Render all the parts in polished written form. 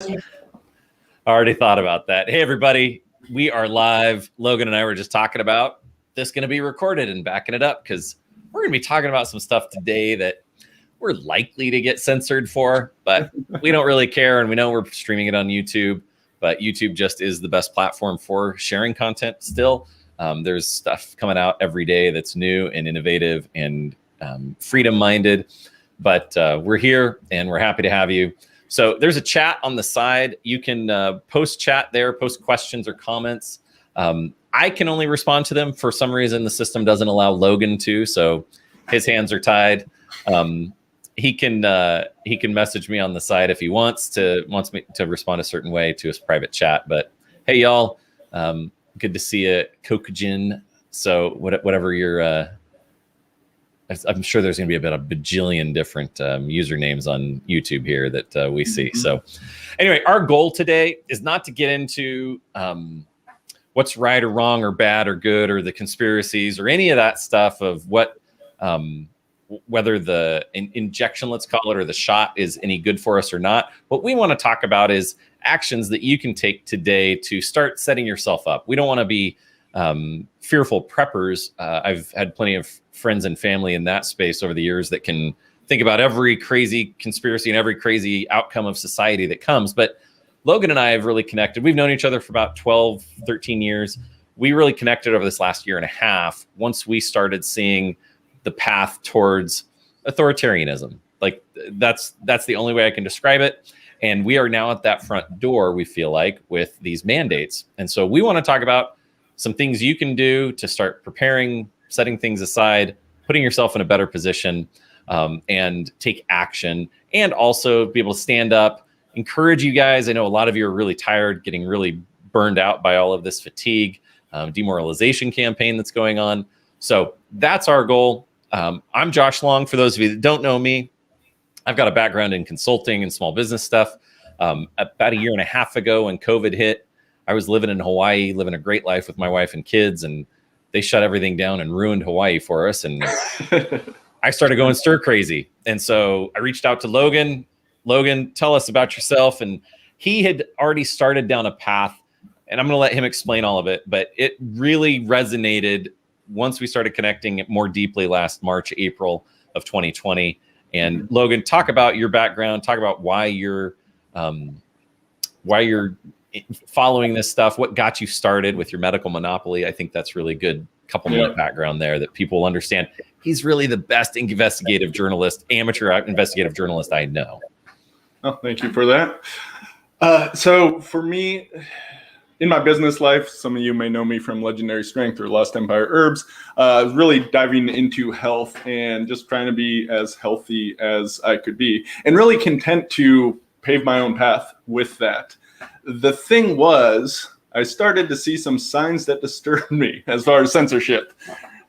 I already thought about that. Hey, everybody, we are live. Logan and I were just talking about this going to be recorded and backing it up because we're going to be talking about some stuff today that we're likely to get censored for, but we don't really care. And we know we're streaming it on YouTube, but YouTube just is the best platform for sharing content still. There's stuff coming out every day that's new and innovative and freedom-minded, but we're here and we're happy to have you. So there's a chat on the side. You can post chat there, post questions or comments. I can only respond to them. For some reason, the system doesn't allow Logan to, so his hands are tied. He can message me on the side if he wants me to respond a certain way to his private chat. But hey, y'all, good to see you, Kokajin. So whatever your I'm sure there's going to be about a bajillion different usernames on YouTube here that we see. So anyway, our goal today is not to get into what's right or wrong or bad or good or the conspiracies or any of that stuff of what whether the injection, let's call it, or the shot is any good for us or not. What we want to talk about is actions that you can take today to start setting yourself up. We don't want to be fearful preppers. I've had plenty of friends and family in that space over the years that can think about every crazy conspiracy and every crazy outcome of society that comes. But Logan and I have really connected. We've known each other for about 12, 13 years. We really connected over this last year and a half once we started seeing the path towards authoritarianism. Like that's the only way I can describe it. And we are now at that front door, we feel like, with these mandates. And so we want to talk about some things you can do to start preparing, setting things aside, putting yourself in a better position, and take action, and also be able to stand up, encourage you guys. I know a lot of you are really tired, getting really burned out by all of this fatigue, demoralization campaign that's going on. So that's our goal. I'm Josh Long. For those of you that don't know me, I've got a background in consulting and small business stuff. About a year and a half ago when COVID hit, I was living in Hawaii, living a great life with my wife and kids, and they shut everything down and ruined Hawaii for us. And I started going stir crazy. And so I reached out to Logan. Logan, tell us about yourself. And he had already started down a path, and I'm going to let him explain all of it, but it really resonated once we started connecting more deeply last March, April of 2020. And Logan, talk about your background, talk about why you're following this stuff, what got you started with your medical monopoly. I think that's really good couple-minute background there that people will understand. He's really the best investigative journalist, amateur investigative journalist I know. Oh, thank you for that. So for me, in my business life, some of you may know me from Legendary Strength or Lost Empire Herbs, really diving into health and just trying to be as healthy as I could be, and really content to pave my own path with that. The thing was, I started to see some signs that disturbed me as far as censorship.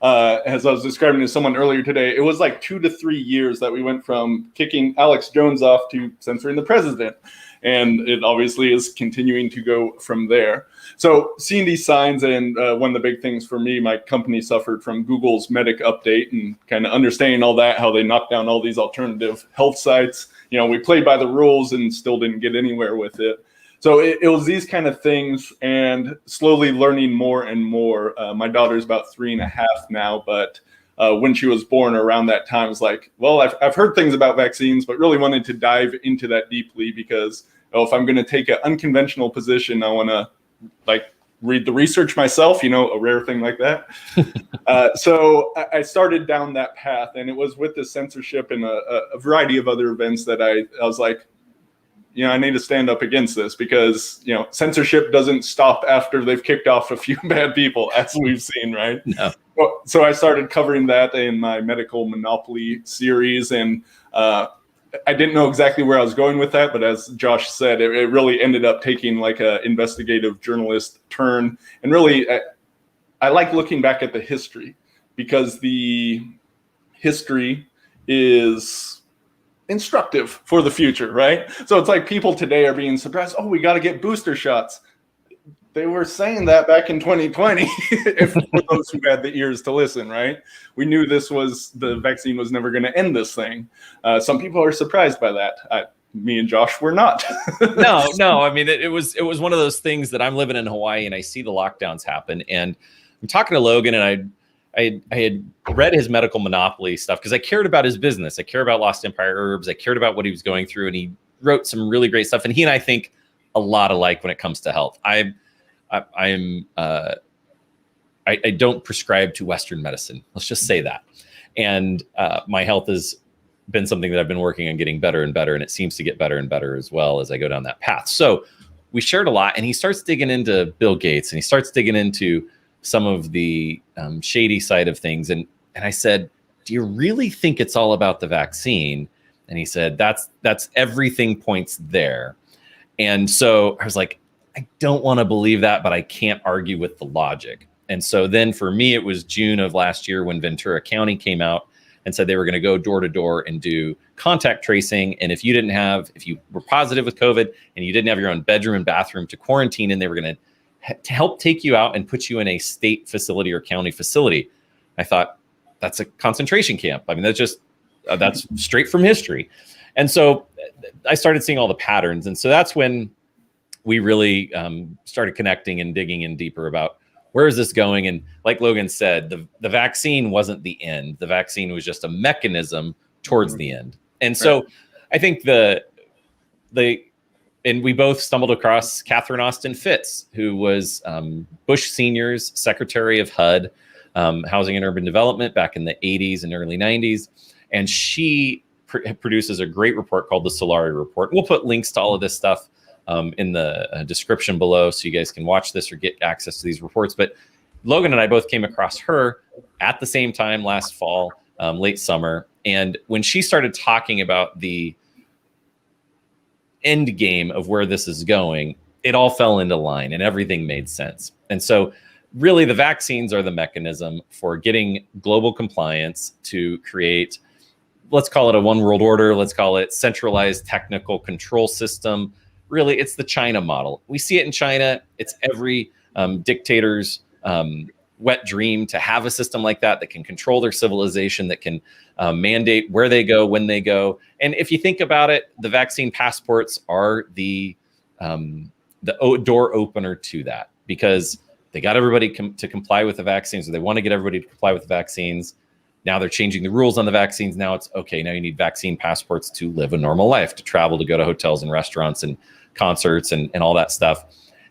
As I was describing to someone earlier today, it was like 2 to 3 years that we went from kicking Alex Jones off to censoring the president. And it obviously is continuing to go from there. So seeing these signs, and one of the big things for me, my company suffered from Google's Medic update, and kind of understanding all that, how they knocked down all these alternative health sites. You know, we played by the rules and still didn't get anywhere with it. So it was these kind of things, and slowly learning more and more. My daughter's about 3.5 now, but when she was born around that time, I was like, well, I've heard things about vaccines, but really wanted to dive into that deeply because if I'm going to take an unconventional position, I want to read the research myself, a rare thing like that. So I started down that path, and it was with the censorship and a variety of other events that I was like, I need to stand up against this because, censorship doesn't stop after they've kicked off a few bad people, as we've seen, right? No. So I started covering that in my medical monopoly series, and I didn't know exactly where I was going with that, but as Josh said, it really ended up taking like an investigative journalist turn. And really, I like looking back at the history because the history is instructive for the future, right? So it's like people today are being surprised, oh, we got to get booster shots. They were saying that back in 2020, if for those who had the ears to listen, right? We knew the vaccine was never going to end this thing. Some people are surprised by that. me and Josh were not. No. I mean, it was one of those things that I'm living in Hawaii and I see the lockdowns happen, and I'm talking to Logan, and I had read his medical monopoly stuff because I cared about his business. I care about Lost Empire Herbs. I cared about what he was going through, and he wrote some really great stuff. And he and I think a lot alike when it comes to health. I don't prescribe to Western medicine. Let's just say that. And my health has been something that I've been working on getting better and better, and it seems to get better and better as well as I go down that path. So we shared a lot, and he starts digging into Bill Gates, and he starts digging into some of the shady side of things. And I said, do you really think it's all about the vaccine? And he said, that's everything points there. And so I was like, I don't want to believe that, but I can't argue with the logic. And so then for me, it was June of last year when Ventura County came out and said they were going to go door to door and do contact tracing. And if you were positive with COVID and you didn't have your own bedroom and bathroom to quarantine, and they were going to help take you out and put you in a state facility or county facility. I thought, that's a concentration camp. I mean, that's straight from history. And so I started seeing all the patterns. And so that's when we really started connecting and digging in deeper about where is this going? And like Logan said, the vaccine wasn't the end. The vaccine was just a mechanism towards the end. And so I think and we both stumbled across Catherine Austin Fitts, who was Bush Sr.'s Secretary of HUD, Housing and Urban Development, back in the 80s and early 90s. And she produces a great report called the Solari Report. We'll put links to all of this stuff in the description below so you guys can watch this or get access to these reports. But Logan and I both came across her at the same time last fall, late summer. And when she started talking about the end game of where this is going, it all fell into line and everything made sense. And so really the vaccines are the mechanism for getting global compliance to create, let's call it a one world order. Let's call it centralized technical control system. Really, it's the China model. We see it in China. It's every dictator's wet dream to have a system like that can control their civilization, that can mandate where they go, when they go. And if you think about it, the vaccine passports are the door opener to that, because they got everybody to comply with the vaccines, or they want to get everybody to comply with the vaccines. Now they're changing the rules on the vaccines. Now it's okay. Now you need vaccine passports to live a normal life, to travel, to go to hotels and restaurants and concerts and all that stuff.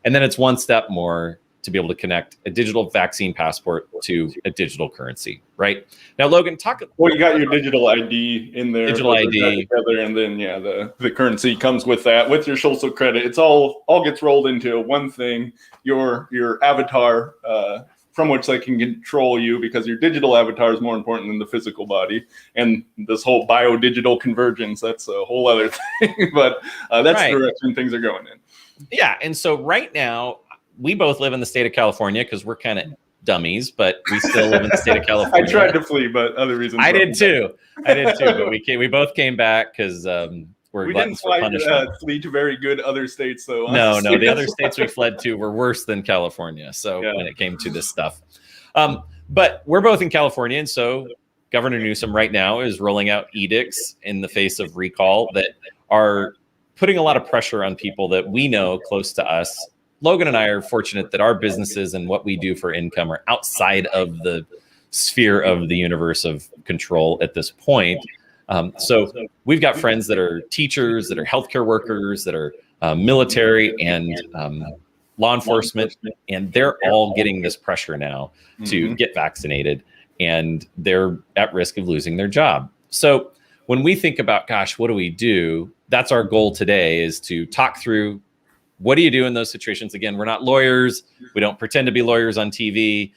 And then it's one step more to be able to connect a digital vaccine passport to a digital currency, right? Now, Logan, talk. Well, you got your digital ID in there. Digital ID. Together, and then, the currency comes with that, with your social credit. It's all gets rolled into one thing, your avatar, from which they can control you, because your digital avatar is more important than the physical body. And this whole bio-digital convergence, that's a whole other thing. But that's the direction things are going in. Yeah. And so right now, we both live in the state of California because we're kind of dummies, but we still live in the state of California. I tried to flee, but other reasons. I did too. But we both came back because we didn't flee to very good other states, though. No, the other states we fled to were worse than California. So when it came to this stuff, but we're both in California, and so Governor Newsom right now is rolling out edicts in the face of recall that are putting a lot of pressure on people that we know close to us. Logan and I are fortunate that our businesses and what we do for income are outside of the sphere of the universe of control at this point. So we've got friends that are teachers, that are healthcare workers, that are military and law enforcement, and they're all getting this pressure now to get vaccinated, and they're at risk of losing their job. So when we think about, gosh, what do we do? That's our goal today, is to talk through, what do you do in those situations? Again, we're not lawyers. We don't pretend to be lawyers on TV.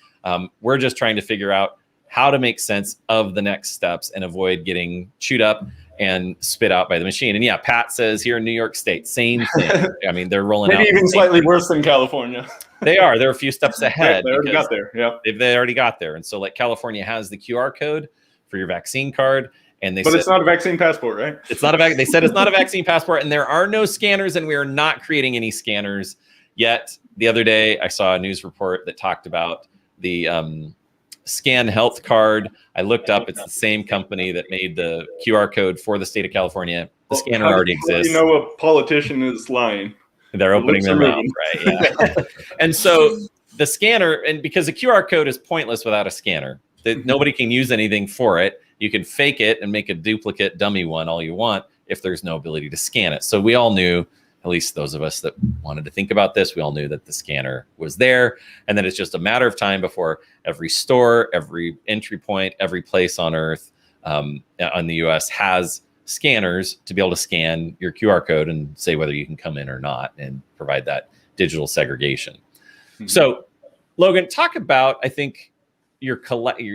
We're just trying to figure out how to make sense of the next steps and avoid getting chewed up and spit out by the machine. And yeah, Pat says here in New York State, same thing. I mean, they're rolling out. Maybe even slightly worse than California. They are. They're a few steps ahead. They already got there. Yeah. They already got there. And so like California has the QR code for your vaccine card. And but it's not a vaccine passport, right? It's not they said it's not a vaccine passport, and there are no scanners, and we are not creating any scanners yet. The other day, I saw a news report that talked about the Scan Health card. I looked up; it's the same company that made the QR code for the state of California. The scanner already exists. You know, a politician is lying. They're opening their mouth, right? Yeah. And so the scanner, and because a QR code is pointless without a scanner, that nobody can use anything for it. You can fake it and make a duplicate dummy one all you want if there's no ability to scan it. So we all knew, at least those of us that wanted to think about this, we all knew that the scanner was there, and that it's just a matter of time before every store, every entry point, every place on Earth, on the US has scanners to be able to scan your QR code and say whether you can come in or not, and provide that digital segregation. So, Logan, talk about, I think, your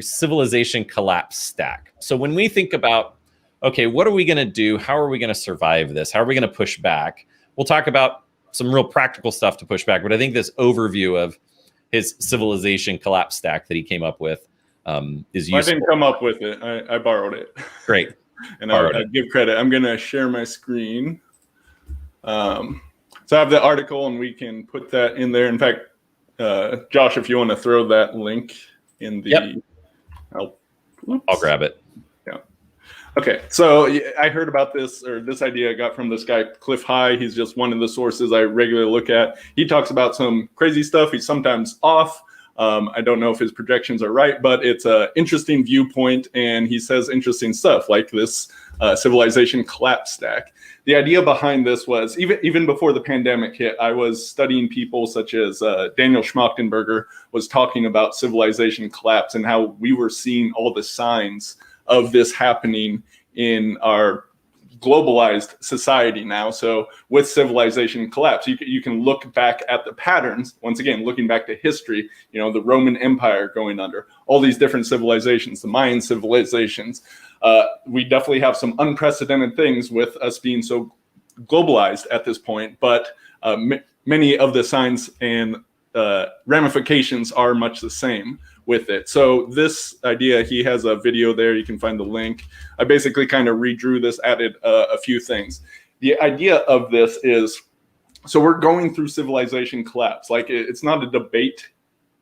civilization collapse stack. So when we think about, okay, what are we going to do? How are we going to survive this? How are we going to push back? We'll talk about some real practical stuff to push back, but I think this overview of his civilization collapse stack that he came up with is useful. I didn't come up with it. I borrowed it. Great. And I give credit. I'm going to share my screen. So I have the article, and we can put that in there. In fact, Josh, if you want to throw that link in the... Yep. I'll grab it. Yeah. Okay. So I heard about this, or this idea I got from this guy, Cliff High. He's just one of the sources I regularly look at. He talks about some crazy stuff. He's sometimes off. I don't know if his projections are right, but it's an interesting viewpoint, and he says interesting stuff like this civilization collapse stack. The idea behind this was, even before the pandemic hit, I was studying people such as Daniel Schmachtenberger was talking about civilization collapse and how we were seeing all the signs of this happening in our globalized society now. So with civilization collapse, you can look back at the patterns. Once again, looking back to history, you know, the Roman Empire going under, all these different civilizations, the Mayan civilizations. We definitely have some unprecedented things with us being so globalized at this point, but many of the signs and ramifications are much the same with it. So this idea, he has a video there. You can find the link. I basically kind of redrew this, added a few things. The idea of this is, so we're going through civilization collapse. Like, it's not a debate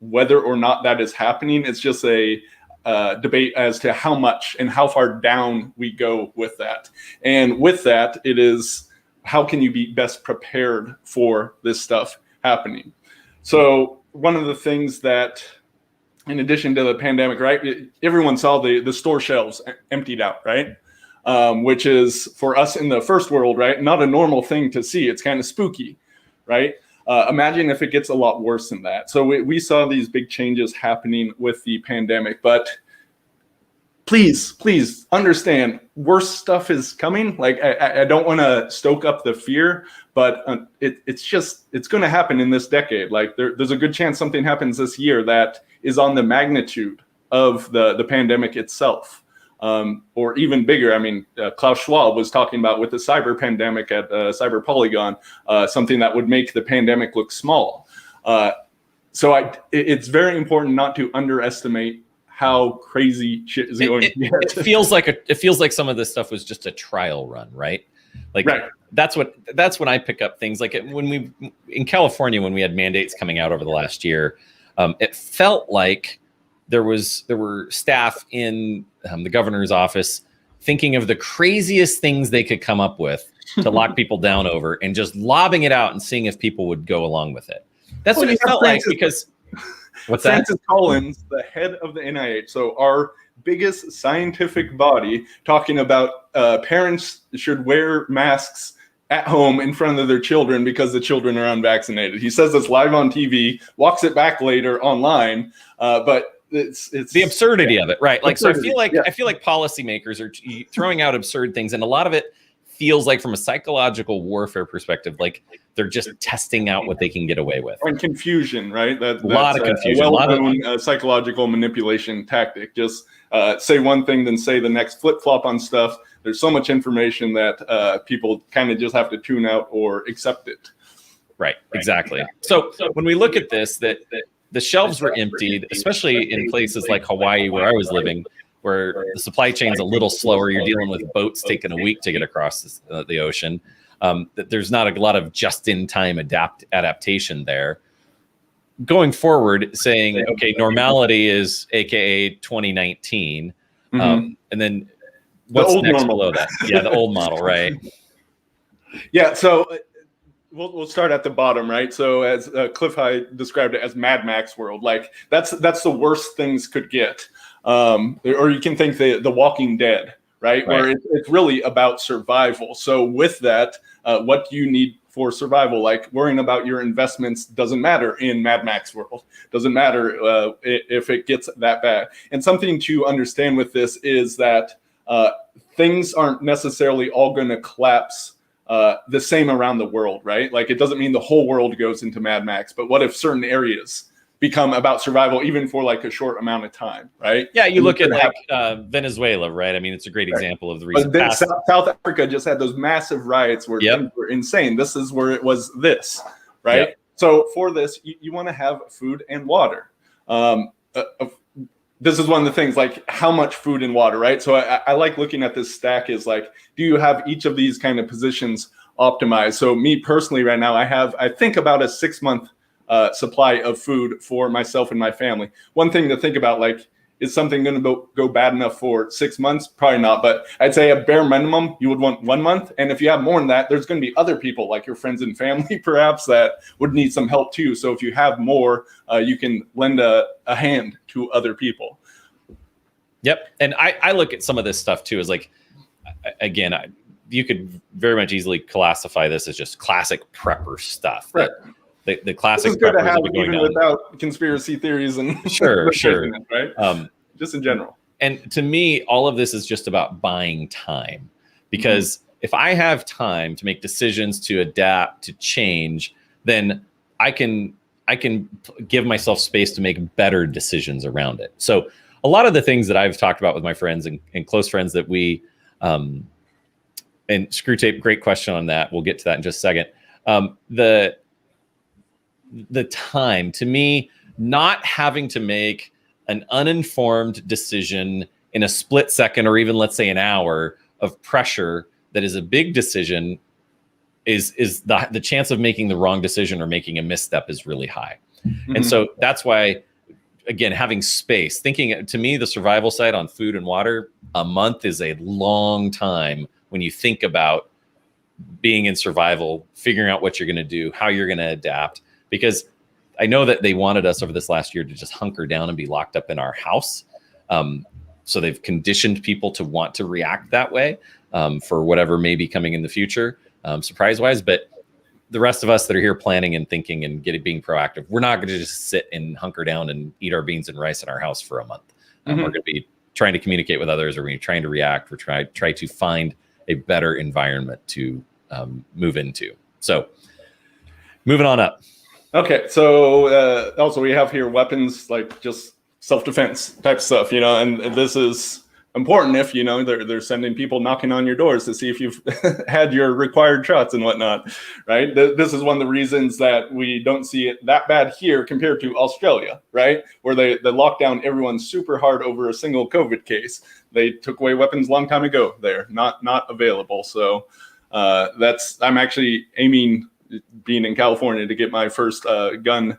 whether or not that is happening. It's just a debate as to how much and how far down we go with that. And with that, it is, how can you be best prepared for this stuff happening? So one of the things that, in addition to the pandemic, right, everyone saw the store shelves emptied out, right? Which is, for us in the first world, right, not a normal thing to see. It's kind of spooky, right? Imagine if it gets a lot worse than that. So we saw these big changes happening with the pandemic, but please understand, worse stuff is coming. Like, I don't want to stoke up the fear, but it's going to happen in this decade. Like, there's a good chance something happens this year that is on the magnitude of the pandemic itself, or even bigger. I mean, Klaus Schwab was talking about with the cyber pandemic at Cyber Polygon, something that would make the pandemic look small. So it's very important not to underestimate how crazy shit is going to get. It feels like some of this stuff was just a trial run, right? Like, right. That's when I pick up things like in California, when we had mandates coming out over the last year, it felt like there were staff in the governor's office thinking of the craziest things they could come up with to lock people down over, and just lobbing it out and seeing if people would go along with it. That's what it felt like, because what's that? Francis Collins, the head of the NIH, so our biggest scientific body, talking about parents should wear masks at home in front of their children because the children are unvaccinated. He says this live on TV, walks it back later online, but it's the absurdity of it, right? Like, absurdity. So I feel like policymakers are throwing out absurd things, and a lot of it feels like, from a psychological warfare perspective, like they're just testing out what they can get away with. And confusion, right? That's a lot of confusion. A well-known psychological manipulation tactic. Just say one thing, then say the next, flip-flop on stuff. There's so much information that people kind of just have to tune out or accept it. Right, exactly. So when we look at this, that the shelves were emptied, especially in places like Hawaii, where I was living, where the supply chain's a little slower. You're dealing with boats taking a week to get across the ocean. There's not a lot of just-in-time adaptation there. Going forward, saying, okay, normality is AKA 2019. And then what's next below that? Yeah, the old model, right? Yeah, so we'll start at the bottom, right? So as Cliff High described it as Mad Max world, like that's the worst things could get. Or you can think the Walking Dead, right? Where it's really about survival. So with that, what do you need for survival? Like worrying about your investments doesn't matter in Mad Max world. Doesn't matter if it gets that bad. And something to understand with this is that things aren't necessarily all going to collapse the same around the world, right? Like it doesn't mean the whole world goes into Mad Max, but what if certain areas become about survival even for like a short amount of time, right? Yeah, you look at like Venezuela, right? I mean, it's a great example of the reason. South Africa just had those massive riots where things were insane. This is where it was this, right? Yep. So for this, you want to have food and water. This is one of the things, like how much food and water, right? So I like looking at this stack is like, do you have each of these kind of positions optimized? So me personally right now, I think about a 6-month supply of food for myself and my family. One thing to think about, like, is something going to go bad enough for 6 months? Probably not, but I'd say a bare minimum, you would want 1 month. And if you have more than that, there's going to be other people like your friends and family, perhaps, that would need some help too. So if you have more, you can lend a hand to other people. Yep. And I look at some of this stuff too, as like, again, you could very much easily classify this as just classic prepper stuff. Right. The classic this is good to have even down without conspiracy theories and sure, right? Just in general. And to me, all of this is just about buying time, because if I have time to make decisions, to adapt, to change, then I can give myself space to make better decisions around it. So a lot of the things that I've talked about with my friends and close friends that we and Screwtape, great question on that. We'll get to that in just a second. The time, to me, not having to make an uninformed decision in a split second or even, let's say, an hour of pressure that is a big decision is the chance of making the wrong decision or making a misstep is really high. And so that's why, again, having space, thinking, to me, the survival side on food and water, a month is a long time when you think about being in survival, figuring out what you're going to do, how you're going to adapt. Because I know that they wanted us over this last year to just hunker down and be locked up in our house. So they've conditioned people to want to react that way for whatever may be coming in the future, surprise-wise. But the rest of us that are here planning and thinking and being proactive, we're not going to just sit and hunker down and eat our beans and rice in our house for a month. We're going to be trying to communicate with others, or we're trying to react. We're try to find a better environment to move into. So moving on up. Okay, so also we have here weapons, like just self-defense type stuff, and this is important if, they're sending people knocking on your doors to see if you've had your required shots and whatnot, right? This is one of the reasons that we don't see it that bad here compared to Australia, right? Where they locked down everyone super hard over a single COVID case. They took away weapons a long time ago there, not available. So I'm actually aiming, being in California, to get my first gun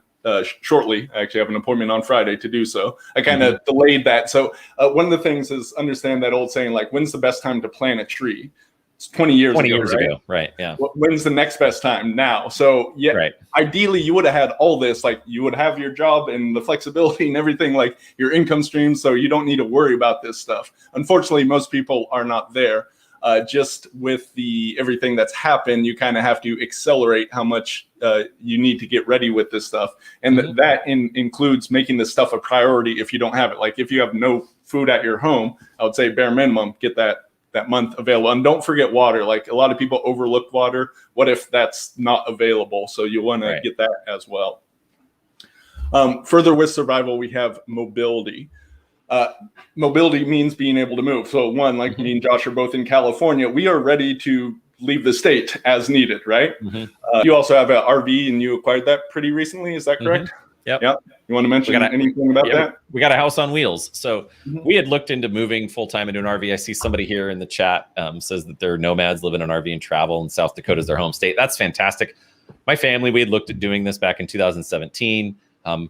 shortly. I actually have an appointment on Friday to do so. I kind of delayed that. So one of the things is understand that old saying, like, when's the best time to plant a tree? It's 20 years ago. Right. Yeah. When's the next best time? Now. So yeah, right. Ideally you would have had all this, like you would have your job and the flexibility and everything, like your income stream. So you don't need to worry about this stuff. Unfortunately, most people are not there. Just with everything that's happened, you kind of have to accelerate how much you need to get ready with this stuff. And that includes making this stuff a priority if you don't have it. Like if you have no food at your home, I would say bare minimum, get that month available. And don't forget water. Like a lot of people overlook water. What if that's not available? So you want to get that as well. Further with survival, we have mobility. Mobility means being able to move. So one, like me and Josh are both in California, we are ready to leave the state as needed, right? You also have an RV and you acquired that pretty recently. Is that correct? Yep. You want to mention anything about that? We got a house on wheels. So we had looked into moving full-time into an RV. I see somebody here in the chat says that they're nomads, live in an RV and travel, and South Dakota is their home state. That's fantastic. My family, we had looked at doing this back in 2017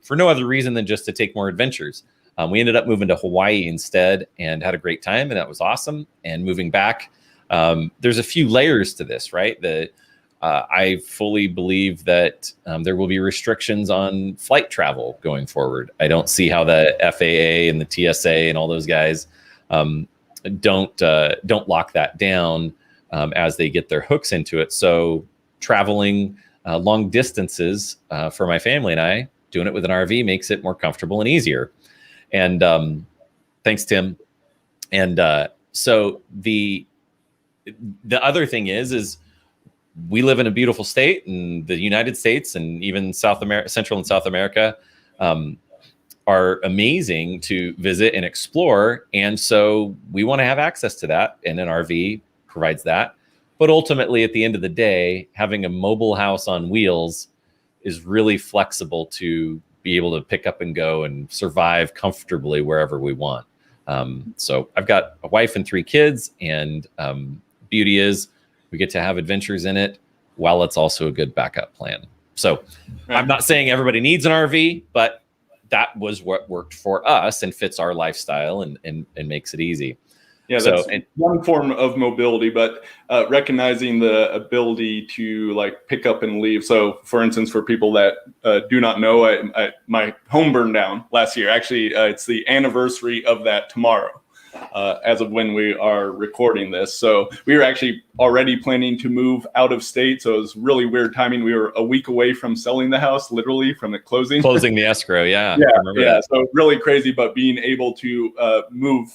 for no other reason than just to take more adventures. We ended up moving to Hawaii instead and had a great time, and that was awesome. And moving back, There's a few layers to this, right? I fully believe that there will be restrictions on flight travel going forward. I don't see how the FAA and the TSA and all those guys don't lock that down as they get their hooks into it. So traveling long distances for my family and I, doing it with an RV makes it more comfortable and easier. And thanks, Tim. And so the other thing is we live in a beautiful state in the United States, and even Central and South America are amazing to visit and explore. And so we want to have access to that, and an RV provides that. But ultimately, at the end of the day, having a mobile house on wheels is really flexible to be able to pick up and go and survive comfortably wherever we want. So I've got a wife and 3 kids, and beauty is we get to have adventures in it while it's also a good backup plan. So I'm not saying everybody needs an RV, but that was what worked for us and fits our lifestyle and makes it easy. Yeah, that's one form of mobility, but recognizing the ability to like pick up and leave. So, for instance, for people that do not know, my home burned down last year. Actually, it's the anniversary of that tomorrow, as of when we are recording this. So we were actually already planning to move out of state. So it was really weird timing. We were a week away from selling the house, literally from it closing. Closing the escrow, yeah. Yeah. So really crazy, but being able to move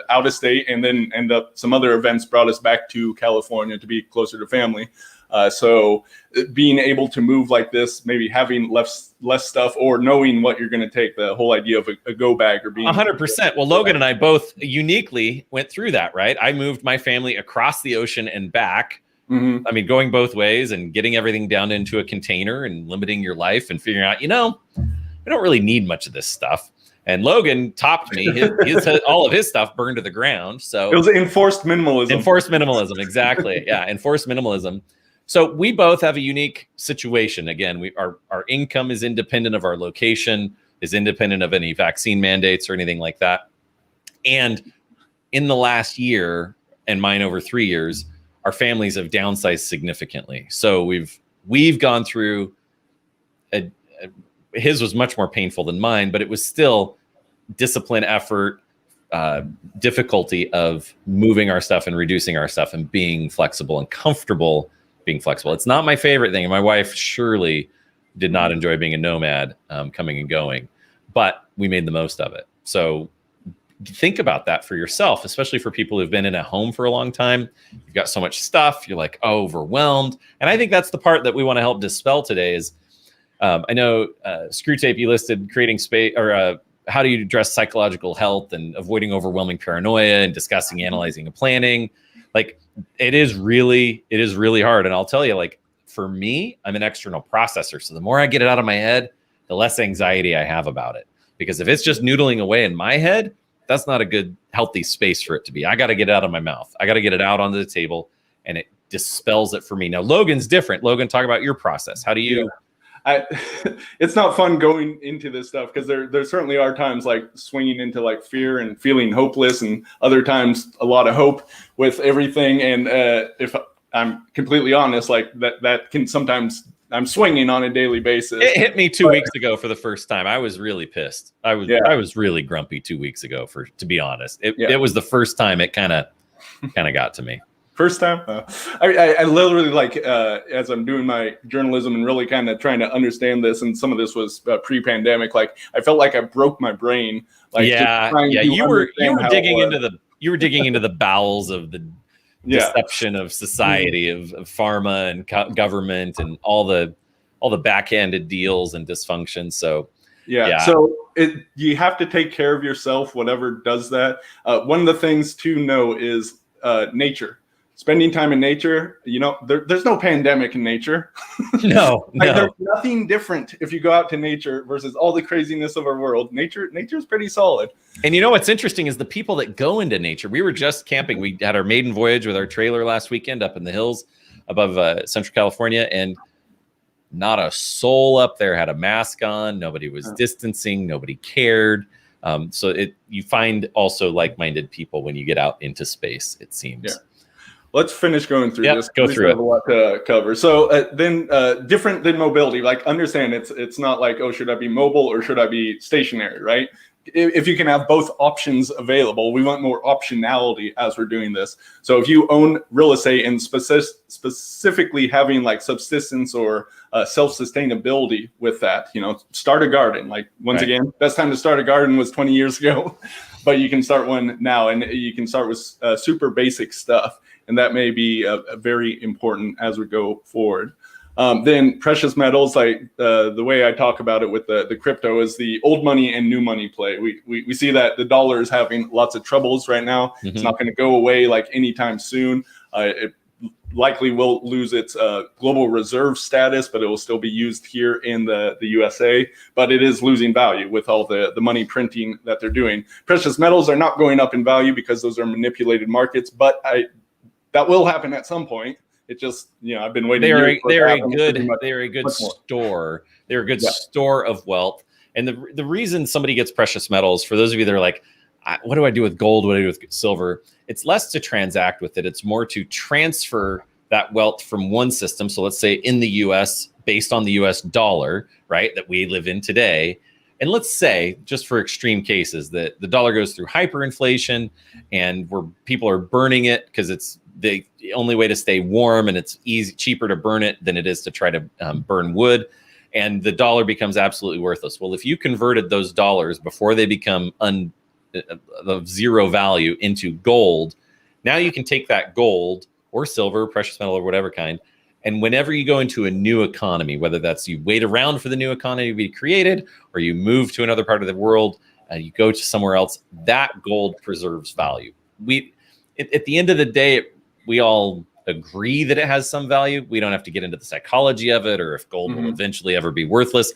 out of state, and then end up some other events brought us back to California to be closer to family. So being able to move like this, maybe having less stuff, or knowing what you're going to take, the whole idea of a go bag, or being 100%. Well, Logan and I both uniquely went through that, right? I moved my family across the ocean and back. I mean, going both ways and getting everything down into a container and limiting your life and figuring out, I don't really need much of this stuff. And Logan topped me. All of his stuff burned to the ground. So it was enforced minimalism. Enforced minimalism, exactly. Yeah, enforced minimalism. So we both have a unique situation. Again, our income is independent of our location, is independent of any vaccine mandates or anything like that. And in the last year, and mine over 3 years, our families have downsized significantly. So we've gone through his was much more painful than mine, but it was still discipline, effort, difficulty of moving our stuff and reducing our stuff and being flexible and comfortable being flexible. It's not my favorite thing. And my wife surely did not enjoy being a nomad, coming and going, but we made the most of it. So think about that for yourself, especially for people who've been in a home for a long time. You've got so much stuff. You're like overwhelmed. And I think that's the part that we want to help dispel today is, I know Screwtape, you listed creating space, or how do you address psychological health and avoiding overwhelming paranoia and discussing, analyzing, and planning. Like it is really hard. And I'll tell you, like for me, I'm an external processor. So the more I get it out of my head, the less anxiety I have about it. Because if it's just noodling away in my head, that's not a good, healthy space for it to be. I got to get it out of my mouth. I got to get it out onto the table, and it dispels it for me. Now, Logan's different. Logan, talk about your process. How do you... Yeah. It's not fun going into this stuff because there certainly are times like swinging into like fear and feeling hopeless, and other times a lot of hope with everything. And if I'm completely honest, like that can sometimes I'm swinging on a daily basis. It hit me 2 weeks ago for the first time. I was really pissed. I was really grumpy 2 weeks ago, to be honest. It was the first time it kind of got to me. First time? I literally, like, as I'm doing my journalism and really kind of trying to understand this, and some of this was pre-pandemic, like, I felt like I broke my brain. Like, you were digging into the bowels of the deception of society, of pharma and government and all the back-ended deals and dysfunction. So so you have to take care of yourself, whatever does that. One of the things to know is nature. Spending time in nature, there's no pandemic in nature. No. There's nothing different if you go out to nature versus all the craziness of our world. Nature's pretty solid. And what's interesting is the people that go into nature. We were just camping. We had our maiden voyage with our trailer last weekend up in the hills above Central California, and not a soul up there had a mask on. Nobody was distancing. Nobody cared. So you find also like-minded people when you get out into space, it seems. Yeah. let's finish going through this. Go We through have it. a lot to cover. So then different than mobility, like understand it's not like, oh, should I be mobile or should I be stationary, right? If you can have both options available, we want more optionality as we're doing this. So if you own real estate and specifically having like subsistence or self-sustainability with that, start a garden. Like once again, best time to start a garden was 20 years ago, but you can start one now, and you can start with super basic stuff. And that may be very important as we go forward. Then precious metals, like the way I talk about it with the crypto, is the old money and new money play. We see that the dollar is having lots of troubles right now. Mm-hmm. It's not going to go away like anytime soon. It likely will lose its global reserve status, but it will still be used here in the USA. But it is losing value with all the money printing that they're doing. Precious metals are not going up in value because those are manipulated markets, but that will happen at some point. It just, I've been waiting. They're a good store. They're a good store of wealth. And the reason somebody gets precious metals, for those of you that are like, what do I do with gold? What do I do with silver? It's less to transact with it. It's more to transfer that wealth from one system. So let's say in the US, based on the US dollar, right, that we live in today. And let's say, just for extreme cases, that the dollar goes through hyperinflation and where people are burning it because it's the only way to stay warm, and it's cheaper to burn it than it is to try to burn wood, and the dollar becomes absolutely worthless. Well, if you converted those dollars before they become of zero value into gold, now you can take that gold or silver, precious metal, or whatever kind, and whenever you go into a new economy, whether that's you wait around for the new economy to be created, or you move to another part of the world, you go to somewhere else, that gold preserves value. At the end of the day, we all agree that it has some value. We don't have to get into the psychology of it or if gold will eventually ever be worthless.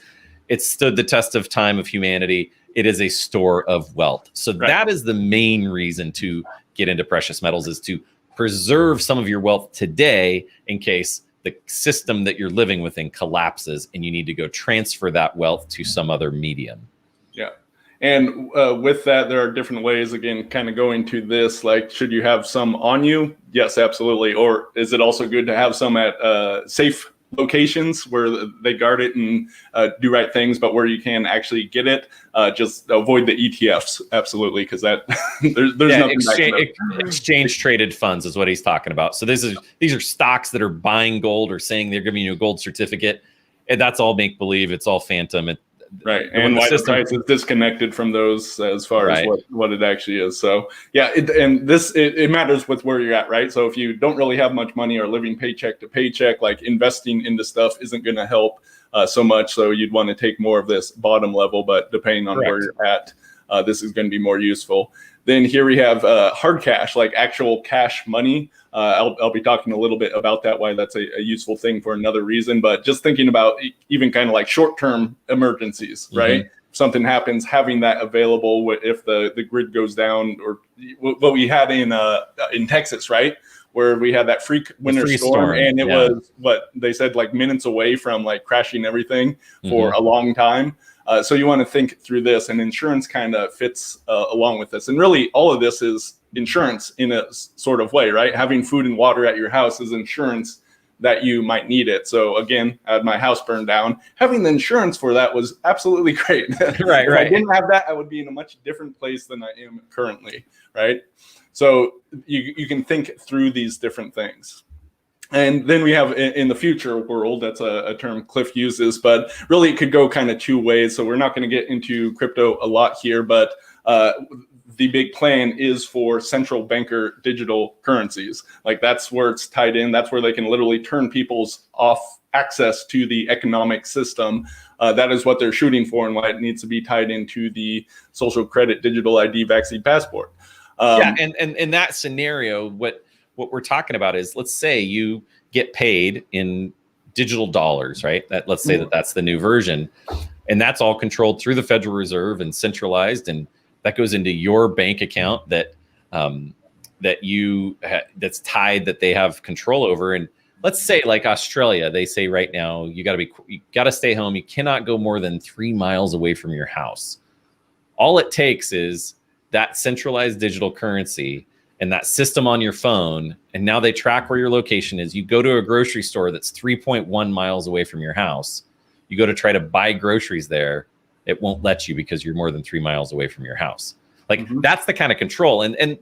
It's stood the test of time of humanity. It is a store of wealth. So that is the main reason to get into precious metals, is to preserve some of your wealth today in case the system that you're living within collapses and you need to go transfer that wealth to some other medium. Yeah. And with that, there are different ways, again, kind of going to this, like, should you have some on you? Yes, absolutely. Or is it also good to have some at safe locations where they guard it and do right things, but where you can actually get it? Just avoid the ETFs, absolutely, because that there's nothing. Exchange traded funds is what he's talking about. So these are stocks that are buying gold or saying they're giving you a gold certificate, and that's all make believe. It's all phantom. Right, and why the price is disconnected from those as far as what it actually is. So yeah, it matters with where you're at, right? So if you don't really have much money or living paycheck to paycheck, like investing into stuff isn't going to help so much. So you'd want to take more of this bottom level, but depending on where you're at, this is going to be more useful. Then here we have hard cash, like actual cash money. I'll be talking a little bit about that, why that's a useful thing for another reason. But just thinking about even kind of like short-term emergencies, right? If something happens, having that available if the grid goes down, or what we had in Texas, right? Where we had that freak winter storm, and it was what they said, like minutes away from like crashing everything for a long time. So you want to think through this, and insurance kind of fits along with this. And really, all of this is insurance in a sort of way, right? Having food and water at your house is insurance that you might need it. So again, I had my house burned down. Having the insurance for that was absolutely great. If I didn't have that, I would be in a much different place than I am currently, right? So you can think through these different things. And then we have in the future world, that's a term Cliff uses, but really it could go kind of two ways. So we're not going to get into crypto a lot here, but the big plan is for central banker digital currencies. Like that's where it's tied in. That's where they can literally turn people's off access to the economic system. That is what they're shooting for, and why it needs to be tied into the social credit, digital ID, vaccine passport. And in that scenario, what we're talking about is, let's say you get paid in digital dollars, right? Let's say that's the new version, and that's all controlled through the Federal Reserve and centralized, and that goes into your bank account that's tied, that they have control over. And let's say like Australia, they say right now you got to stay home. You cannot go more than 3 miles away from your house. All it takes is that centralized digital currency, and that system on your phone, and now they track where your location is. You go to a grocery store that's 3.1 miles away from your house. You go to try to buy groceries there. It won't let you because you're more than 3 miles away from your house. Like that's the kind of control. And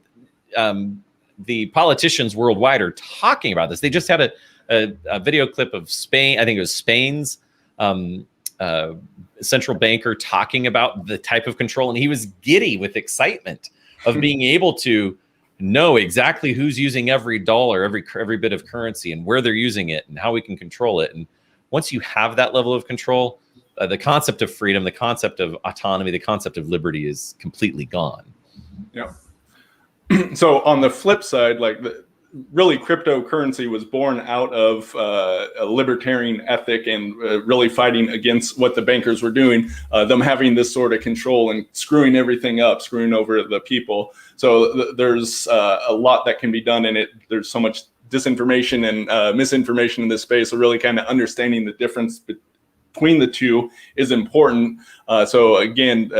the politicians worldwide are talking about this. They just had a video clip of Spain. I think it was Spain's central banker talking about the type of control. And he was giddy with excitement of being able to know exactly who's using every dollar, every bit of currency, and where they're using it and how we can control it. And once you have that level of control, the concept of freedom, the concept of autonomy, the concept of liberty is completely gone. Yeah. So on the flip side, like really cryptocurrency was born out of a libertarian ethic and really fighting against what the bankers were doing, them having this sort of control and screwing everything up, screwing over the people. So there's a lot that can be done in it. There's so much disinformation and misinformation in this space. So really kind of understanding the difference between the two is important. So again,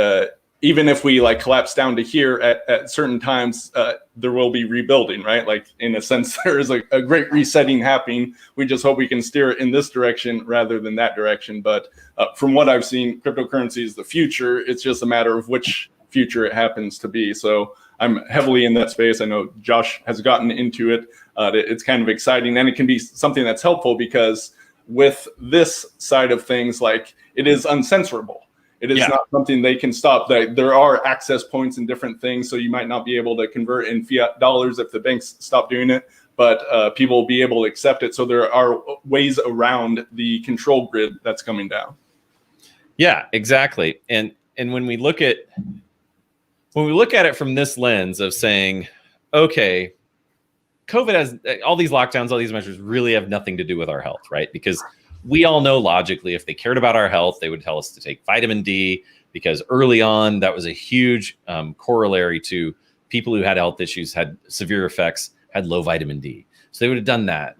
even if we like collapse down to here at certain times, there will be rebuilding, right? Like in a sense, there is a great resetting happening. We just hope we can steer it in this direction rather than that direction. But from what I've seen, cryptocurrency is the future. It's just a matter of which future it happens to be. So I'm heavily in that space. I know Josh has gotten into it. It's kind of exciting, and it can be something that's helpful because with this side of things, like it is uncensorable. It is not something they can stop. There are access points and different things, so you might not be able to convert in fiat dollars if the banks stop doing it, but people will be able to accept it. So there are ways around the control grid that's coming down. Yeah, exactly. And when we look at it from this lens of saying, okay, COVID has all these lockdowns, all these measures really have nothing to do with our health, right? Because we all know logically, if they cared about our health, they would tell us to take vitamin D, because early on, that was a huge corollary to people who had health issues, had severe effects, had low vitamin D. So they would have done that.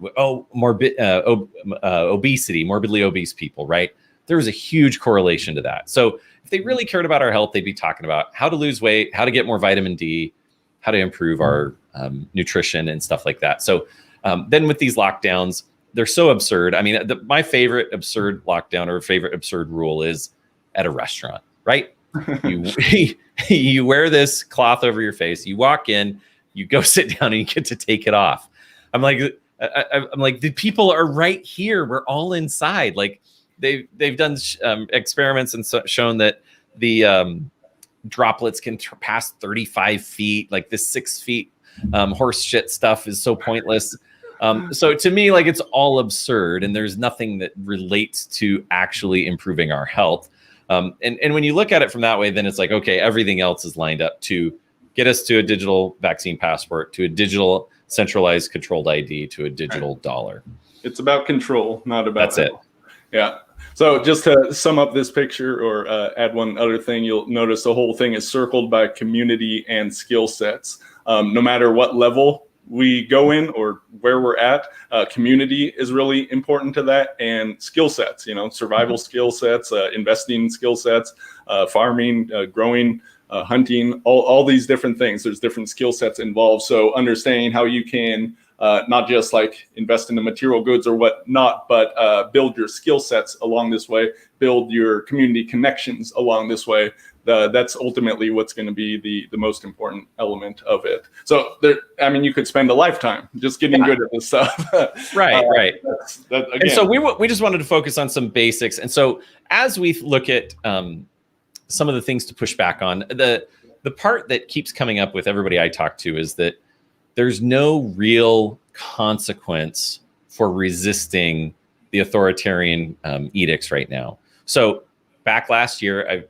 Obesity, morbidly obese people, right? There was a huge correlation to that. So if they really cared about our health, they'd be talking about how to lose weight, how to get more vitamin D, how to improve our nutrition and stuff like that. So then with these lockdowns, they're so absurd. I mean, my favorite absurd lockdown or favorite absurd rule is at a restaurant, right? You wear this cloth over your face, you walk in, you go sit down, and you get to take it off. I'm like, the people are right here. We're all inside. Like they've done experiments and shown that the droplets can pass 35 feet. Like this 6 feet horse shit stuff is so pointless. So to me, like it's all absurd, and there's nothing that relates to actually improving our health. And when you look at it from that way, then it's like, okay, everything else is lined up to get us to a digital vaccine passport, to a digital centralized controlled ID, to a digital dollar. It's about control, not about health. It. Yeah. So just to sum up this picture or add one other thing, you'll notice the whole thing is circled by community and skill sets. No matter what level we go in or where we're at, community is really important to that, and skill sets, survival skill sets, investing skill sets, farming, growing, hunting, all these different things. There's different skill sets involved. So understanding how you can not just like invest in the material goods or whatnot, but build your skill sets along this way, build your community connections along this way. That's ultimately what's going to be the most important element of it. So you could spend a lifetime just getting good at this stuff. Right. And so we just wanted to focus on some basics. And so as we look at some of the things to push back on, the part that keeps coming up with everybody I talk to is that there's no real consequence for resisting the authoritarian edicts right now. So back last year,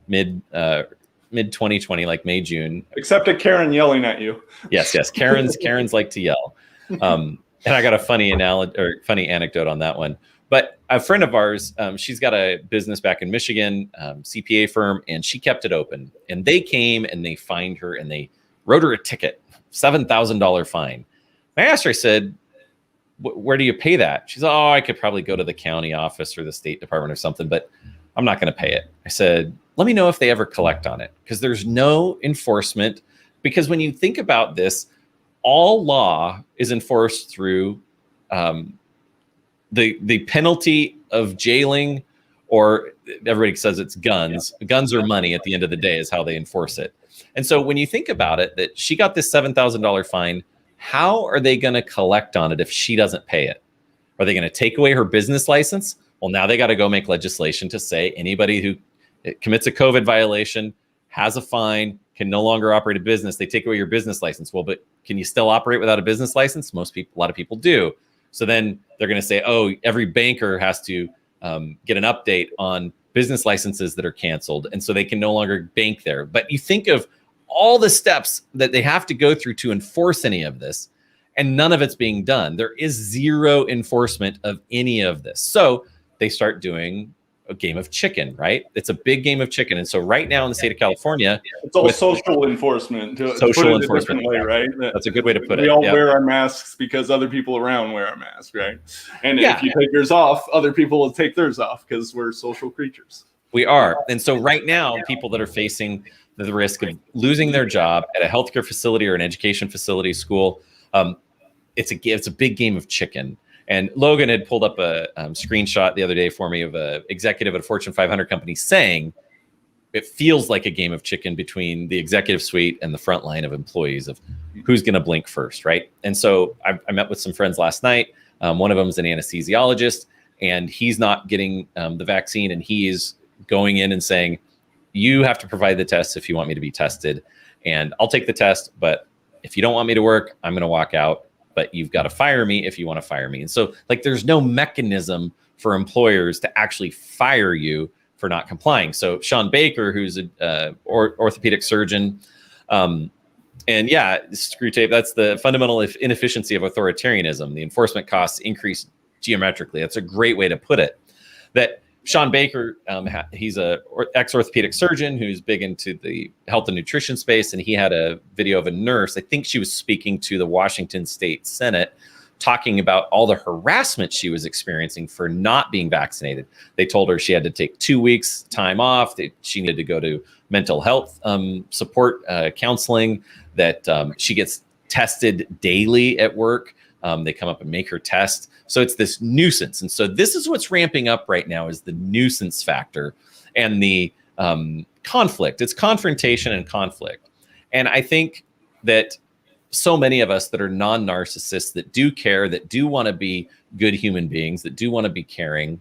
mid 2020, like May, June. Except a Karen yelling at you. Yes. Karens like to yell. And I got a funny anecdote on that one. But a friend of ours, she's got a business back in Michigan, CPA firm, and she kept it open. And they came and they fined her and they wrote her a ticket, $7,000 fine. I asked her, I said, where do you pay that? She's like, I could probably go to the county office or the State Department or something, but I'm not going to pay it. I said, let me know if they ever collect on it, because there's no enforcement. Because when you think about this, all law is enforced through the penalty of jailing, or everybody says it's guns. Guns or money at the end of the day is how they enforce it. And so when you think about it, that she got this $7,000 fine, how are they going to collect on it if she doesn't pay it? Are they going to take away her business license? Well, now they got to go make legislation to say anybody who commits a COVID violation, has a fine, can no longer operate a business. They take away your business license. Well, but can you still operate without a business license? A lot of people do. So then they're going to say, oh, every banker has to get an update on business licenses that are canceled. And so they can no longer bank there. But you think of all the steps that they have to go through to enforce any of this, and none of it's being done. There is zero enforcement of any of this. So they start doing a game of chicken, right? It's a big game of chicken. And so right now in the state of California, it's all social enforcement. Social enforcement, way, right? That's a good way to put it. We all wear our masks because other people around wear our masks, right? And if you take yours off, other people will take theirs off because we're social creatures. We are. And so right now, people that are facing the risk of losing their job at a healthcare facility or an education facility, school, it's a big game of chicken. And Logan had pulled up a screenshot the other day for me of an executive at a Fortune 500 company saying it feels like a game of chicken between the executive suite and the front line of employees of who's going to blink first, right? And so I met with some friends last night. One of them is an anesthesiologist, and he's not getting the vaccine, and he is going in and saying, you have to provide the tests if you want me to be tested, and I'll take the test, but if you don't want me to work, I'm going to walk out. But you've got to fire me if you want to fire me. And so like, there's no mechanism for employers to actually fire you for not complying. So Sean Baker, who's a orthopedic surgeon, and yeah, screw tape, that's the fundamental inefficiency of authoritarianism. The enforcement costs increase geometrically. That's a great way to put it. That Sean Baker, he's a ex-orthopedic surgeon who's big into the health and nutrition space, and he had a video of a nurse. I think she was speaking to the Washington State Senate, talking about all the harassment she was experiencing for not being vaccinated. They told her she had to take 2 weeks time off, that she needed to go to mental health support counseling, that she gets tested daily at work. They come up and make her test. So it's this nuisance. And so this is what's ramping up right now, is the nuisance factor and the conflict. It's confrontation and conflict. And I think that so many of us that are non-narcissists, that do care, that do want to be good human beings, that do want to be caring,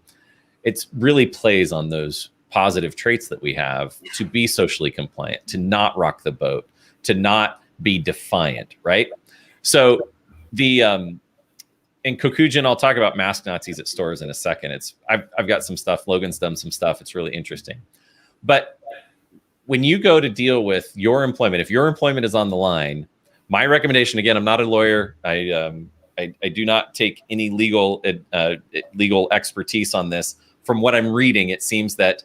it really plays on those positive traits that we have to be socially compliant, to not rock the boat, to not be defiant, right? So in Kokujin, I'll talk about mask Nazis at stores in a second. I've got some stuff. Logan's done some stuff. It's really interesting. But when you go to deal with your employment, if your employment is on the line, my recommendation, again, I'm not a lawyer. I do not take any legal expertise on this. From what I'm reading, it seems that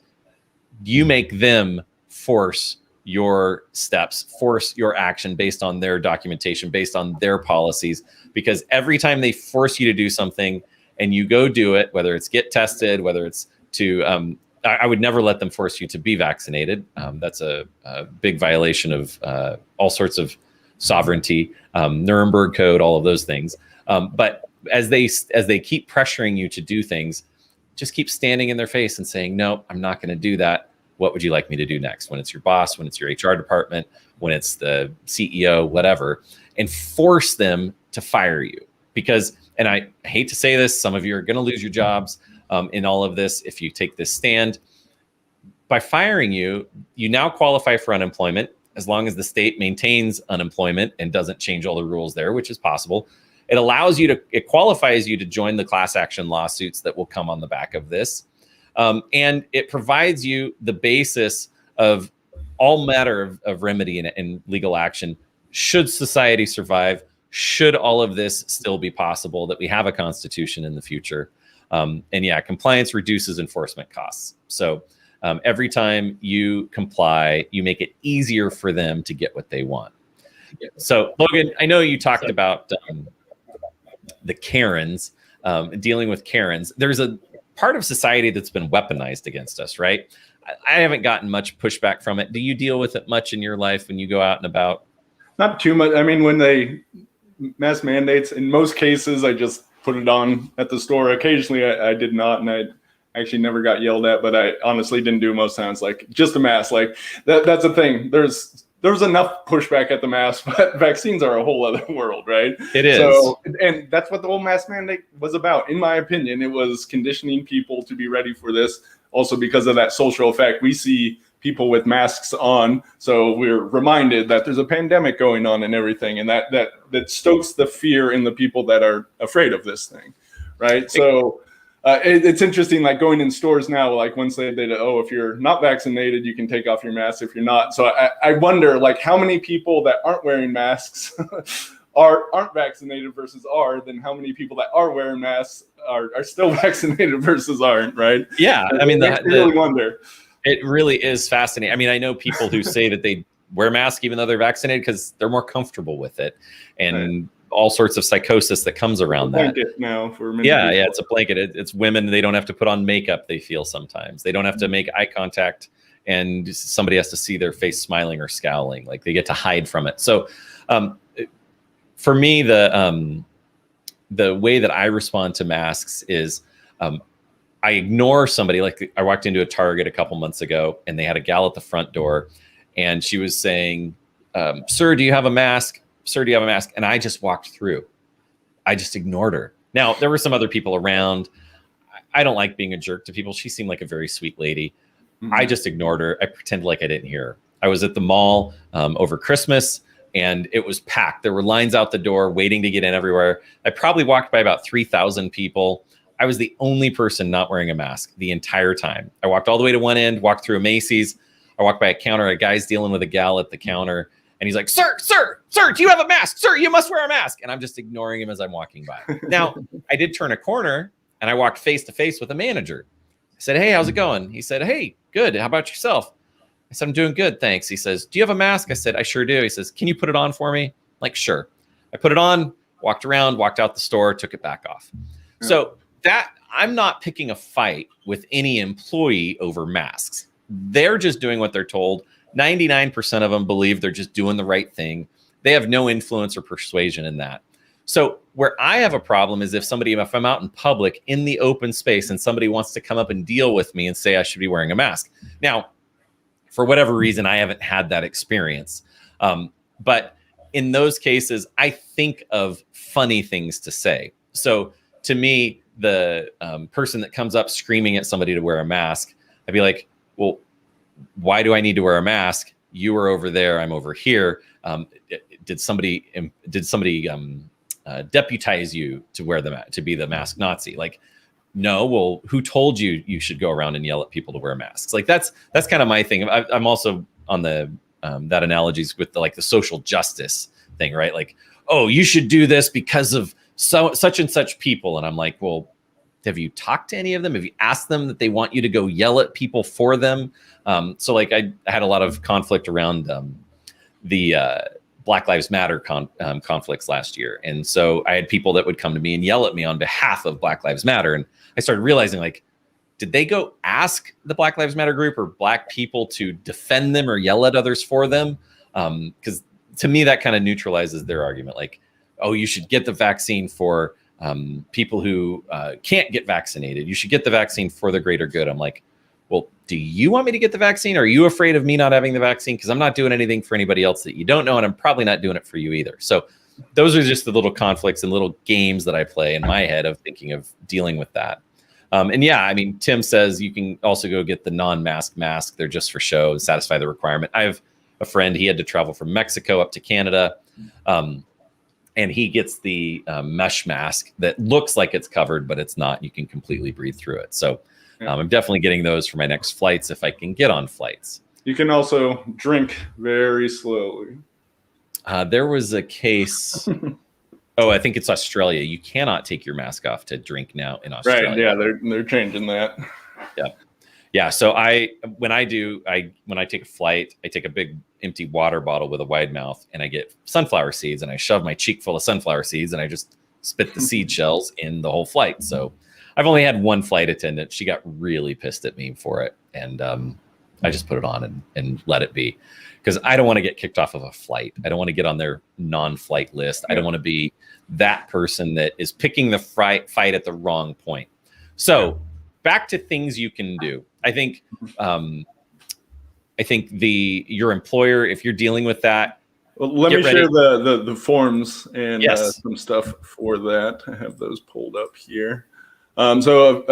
you make them force your steps, force your action based on their documentation, based on their policies, because every time they force you to do something and you go do it, whether it's get tested, whether it's to, I would never let them force you to be vaccinated. That's a big violation of all sorts of sovereignty, Nuremberg Code, all of those things. But as they keep pressuring you to do things, just keep standing in their face and saying, no, I'm not going to do that. What would you like me to do next? When it's your boss, when it's your HR department, when it's the CEO, whatever, and force them to fire you. Because, and I hate to say this, some of you are going to lose your jobs in all of this if you take this stand. By firing you, you now qualify for unemployment as long as the state maintains unemployment and doesn't change all the rules there, which is possible. It qualifies you to join the class action lawsuits that will come on the back of this. And it provides you the basis of all matter of remedy and legal action. Should society survive? Should all of this still be possible, that we have a constitution in the future? And yeah, compliance reduces enforcement costs. So every time you comply, you make it easier for them to get what they want. So Logan, I know you talked about the Karens, dealing with Karens. There's a part of society that's been weaponized against us, right? I haven't gotten much pushback from it. Do you deal with it much in your life when you go out and about? Not too much. I mean, when they mask mandates, in most cases, I just put it on at the store. Occasionally, I did not, and I actually never got yelled at, but I honestly didn't do most times. Like, just a mask. Like, that's the thing. There's enough pushback at the mask, but vaccines are a whole other world, right? It is. So, and that's what the whole mask mandate was about. In my opinion, it was conditioning people to be ready for this. Also, because of that social effect, we see people with masks on, so we're reminded that there's a pandemic going on and everything, and that stokes the fear in the people that are afraid of this thing, right? So it's interesting, like going in stores now, like once they did, oh, if you're not vaccinated, you can take off your mask if you're not. So I wonder, like, how many people that aren't wearing masks aren't vaccinated versus are, then how many people that are wearing masks are still vaccinated versus aren't, right? Yeah, I mean, I really wonder. It really is fascinating. I mean, I know people who say that they wear masks even though they're vaccinated because they're more comfortable with it, and all sorts of psychosis that comes around that. Now for many yeah, people. yeah, it's a blanket. It's women. They don't have to put on makeup. They feel sometimes they don't have to make eye contact, and somebody has to see their face smiling or scowling. Like they get to hide from it. So, for me, the way that I respond to masks is. I ignore somebody. Like I walked into a Target a couple months ago and they had a gal at the front door and she was saying, sir, do you have a mask? Sir, do you have a mask? And I just walked through. I just ignored her. Now, there were some other people around. I don't like being a jerk to people. She seemed like a very sweet lady. Mm-hmm. I just ignored her. I pretended like I didn't hear her. I was at the mall over Christmas and it was packed. There were lines out the door waiting to get in everywhere. I probably walked by about 3,000 people. I was the only person not wearing a mask the entire time. I walked all the way to one end, walked through a Macy's. I walked by a counter. A guy's dealing with a gal at the counter. And he's like, sir, do you have a mask? Sir, you must wear a mask. And I'm just ignoring him as I'm walking by. Now, I did turn a corner and I walked face to face with a manager. I said, hey, how's it going? He said, hey, good. How about yourself? I said, I'm doing good, thanks. He says, do you have a mask? I said, I sure do. He says, can you put it on for me? I'm like, sure. I put it on, walked around, walked out the store, took it back off. So that I'm not picking a fight with any employee over masks. They're just doing what they're told. 99% of them believe they're just doing the right thing. They have no influence or persuasion in that. So where I have a problem is if I'm out in public in the open space and somebody wants to come up and deal with me and say I should be wearing a mask. Now, for whatever reason, I haven't had that experience. But in those cases, I think of funny things to say. So to me, the person that comes up screaming at somebody to wear a mask, I'd be like, well, why do I need to wear a mask? You are over there, I'm over here. Did somebody deputize you to be the mask Nazi? Like, no. Well, who told you you should go around and yell at people to wear masks? Like that's kind of my thing. I'm also on the that analogies with the social justice thing, right? Like, oh, you should do this because of such and such people. And I'm like, well, have you talked to any of them? Have you asked them that they want you to go yell at people for them? So like I had a lot of conflict around the Black Lives Matter conflicts last year. And so I had people that would come to me and yell at me on behalf of Black Lives Matter. And I started realizing, like, did they go ask the Black Lives Matter group or Black people to defend them or yell at others for them? Because to me, that kind of neutralizes their argument. Like, oh, you should get the vaccine for people who can't get vaccinated. You should get the vaccine for the greater good. I'm like, well, do you want me to get the vaccine? Or are you afraid of me not having the vaccine? Because I'm not doing anything for anybody else that you don't know, and I'm probably not doing it for you either. So those are just the little conflicts and little games that I play in my head of thinking of dealing with that. And yeah, I mean, Tim says you can also go get the non-mask mask. They're just for show and satisfy the requirement. I have a friend, he had to travel from Mexico up to Canada. And he gets the mesh mask that looks like it's covered, but it's not. You can completely breathe through it. So I'm definitely getting those for my next flights if I can get on flights. You can also drink very slowly. There was a case. Oh, I think it's Australia. You cannot take your mask off to drink now in Australia. Right. Yeah, they're changing that. Yeah. Yeah. So when I take a flight, I take a big empty water bottle with a wide mouth and I get sunflower seeds and I shove my cheek full of sunflower seeds and I just spit the seed shells in the whole flight. So I've only had one flight attendant. She got really pissed at me for it. And put it on and let it be, because I don't want to get kicked off of a flight. I don't want to get on their non-flight list. I don't want to be that person that is picking the fight at the wrong point. So back to things you can do. I think your employer, if you're dealing with that. Well, let me share the forms and some stuff for that. I have those pulled up here. So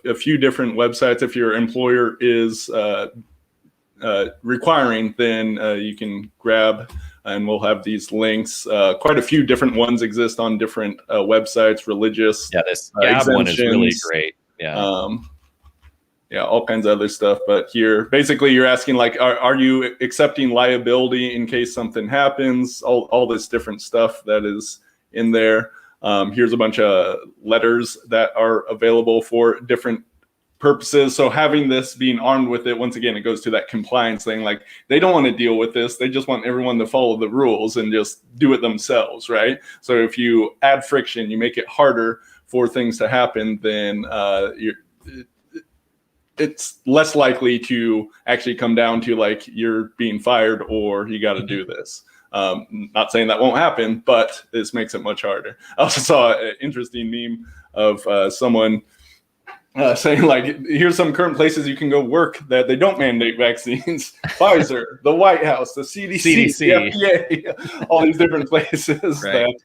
a few different websites. If your employer is requiring, then you can grab, and we'll have these links. Quite a few different ones exist on different websites, religious. Yeah, this Gab one is really great. Yeah. All kinds of other stuff. But here, basically, you're asking, like, are you accepting liability in case something happens? All this different stuff that is in there. Here's a bunch of letters that are available for different purposes. So having this, being armed with it, once again, it goes to that compliance thing. Like, they don't want to deal with this. They just want everyone to follow the rules and just do it themselves, right? So if you add friction, you make it harder for things to happen, then it's less likely to actually come down to, like, you're being fired or you got to do this. Not saying that won't happen, but this makes it much harder. I also saw an interesting meme of someone saying, like, here's some current places you can go work that they don't mandate vaccines. Pfizer, the White House, the CDC, the FDA, all these different places. Right.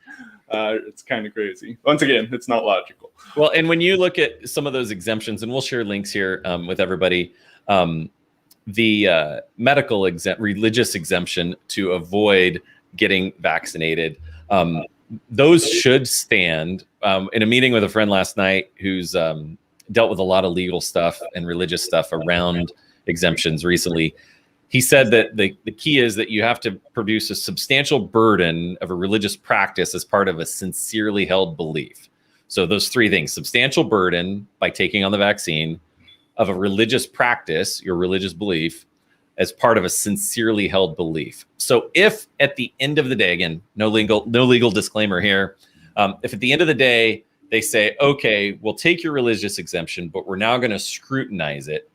That it's kind of crazy. Once again, it's not logical. Well, and when you look at some of those exemptions, and we'll share links here with everybody, the medical religious exemption to avoid getting vaccinated, those should stand. In a meeting with a friend last night who's dealt with a lot of legal stuff and religious stuff around exemptions recently, he said that the key is that you have to produce a substantial burden of a religious practice as part of a sincerely held belief. So those three things: substantial burden by taking on the vaccine, of a religious practice, your religious belief, as part of a sincerely held belief. So if at the end of the day, again, no legal disclaimer here, if at the end of the day they say, okay, we'll take your religious exemption, but we're now going to scrutinize it,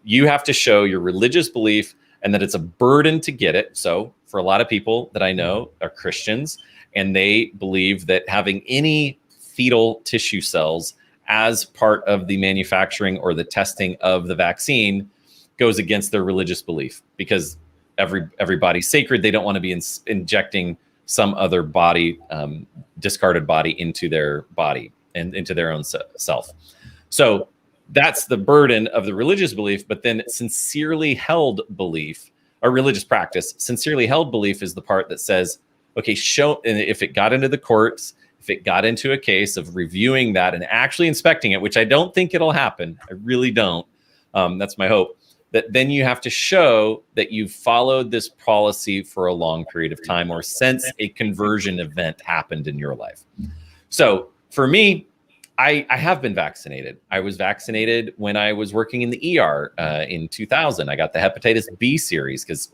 you have to show your religious belief and that it's a burden to get it. So for a lot of people that I know are Christians, and they believe that having any fetal tissue cells as part of the manufacturing or the testing of the vaccine goes against their religious belief, because every body's sacred. They don't want to be injecting some other body, discarded body, into their body and into their own self. So that's the burden of the religious belief. But then sincerely held belief, or religious practice, sincerely held belief is the part that says, okay, and if it got into the courts, if it got into a case of reviewing that and actually inspecting it, which I don't think it'll happen, I really don't. That's my hope. That then you have to show that you've followed this policy for a long period of time, or since a conversion event happened in your life. So for me, I have been vaccinated. I was vaccinated when I was working in the ER in 2000. I got the hepatitis B series because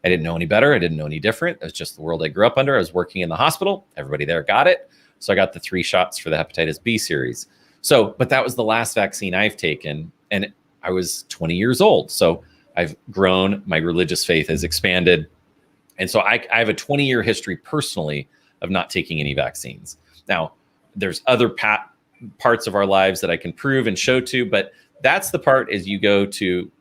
I didn't know any better. I didn't know any different. It was just the world I grew up under. I was working in the hospital. Everybody there got it. So I got the 3 shots for the hepatitis B series. So, but that was the last vaccine I've taken. And I was 20 years old. So I've grown. My religious faith has expanded. And so I have a 20-year history personally of not taking any vaccines. Now, there's other parts of our lives that I can prove and show to, but that's the part as you go to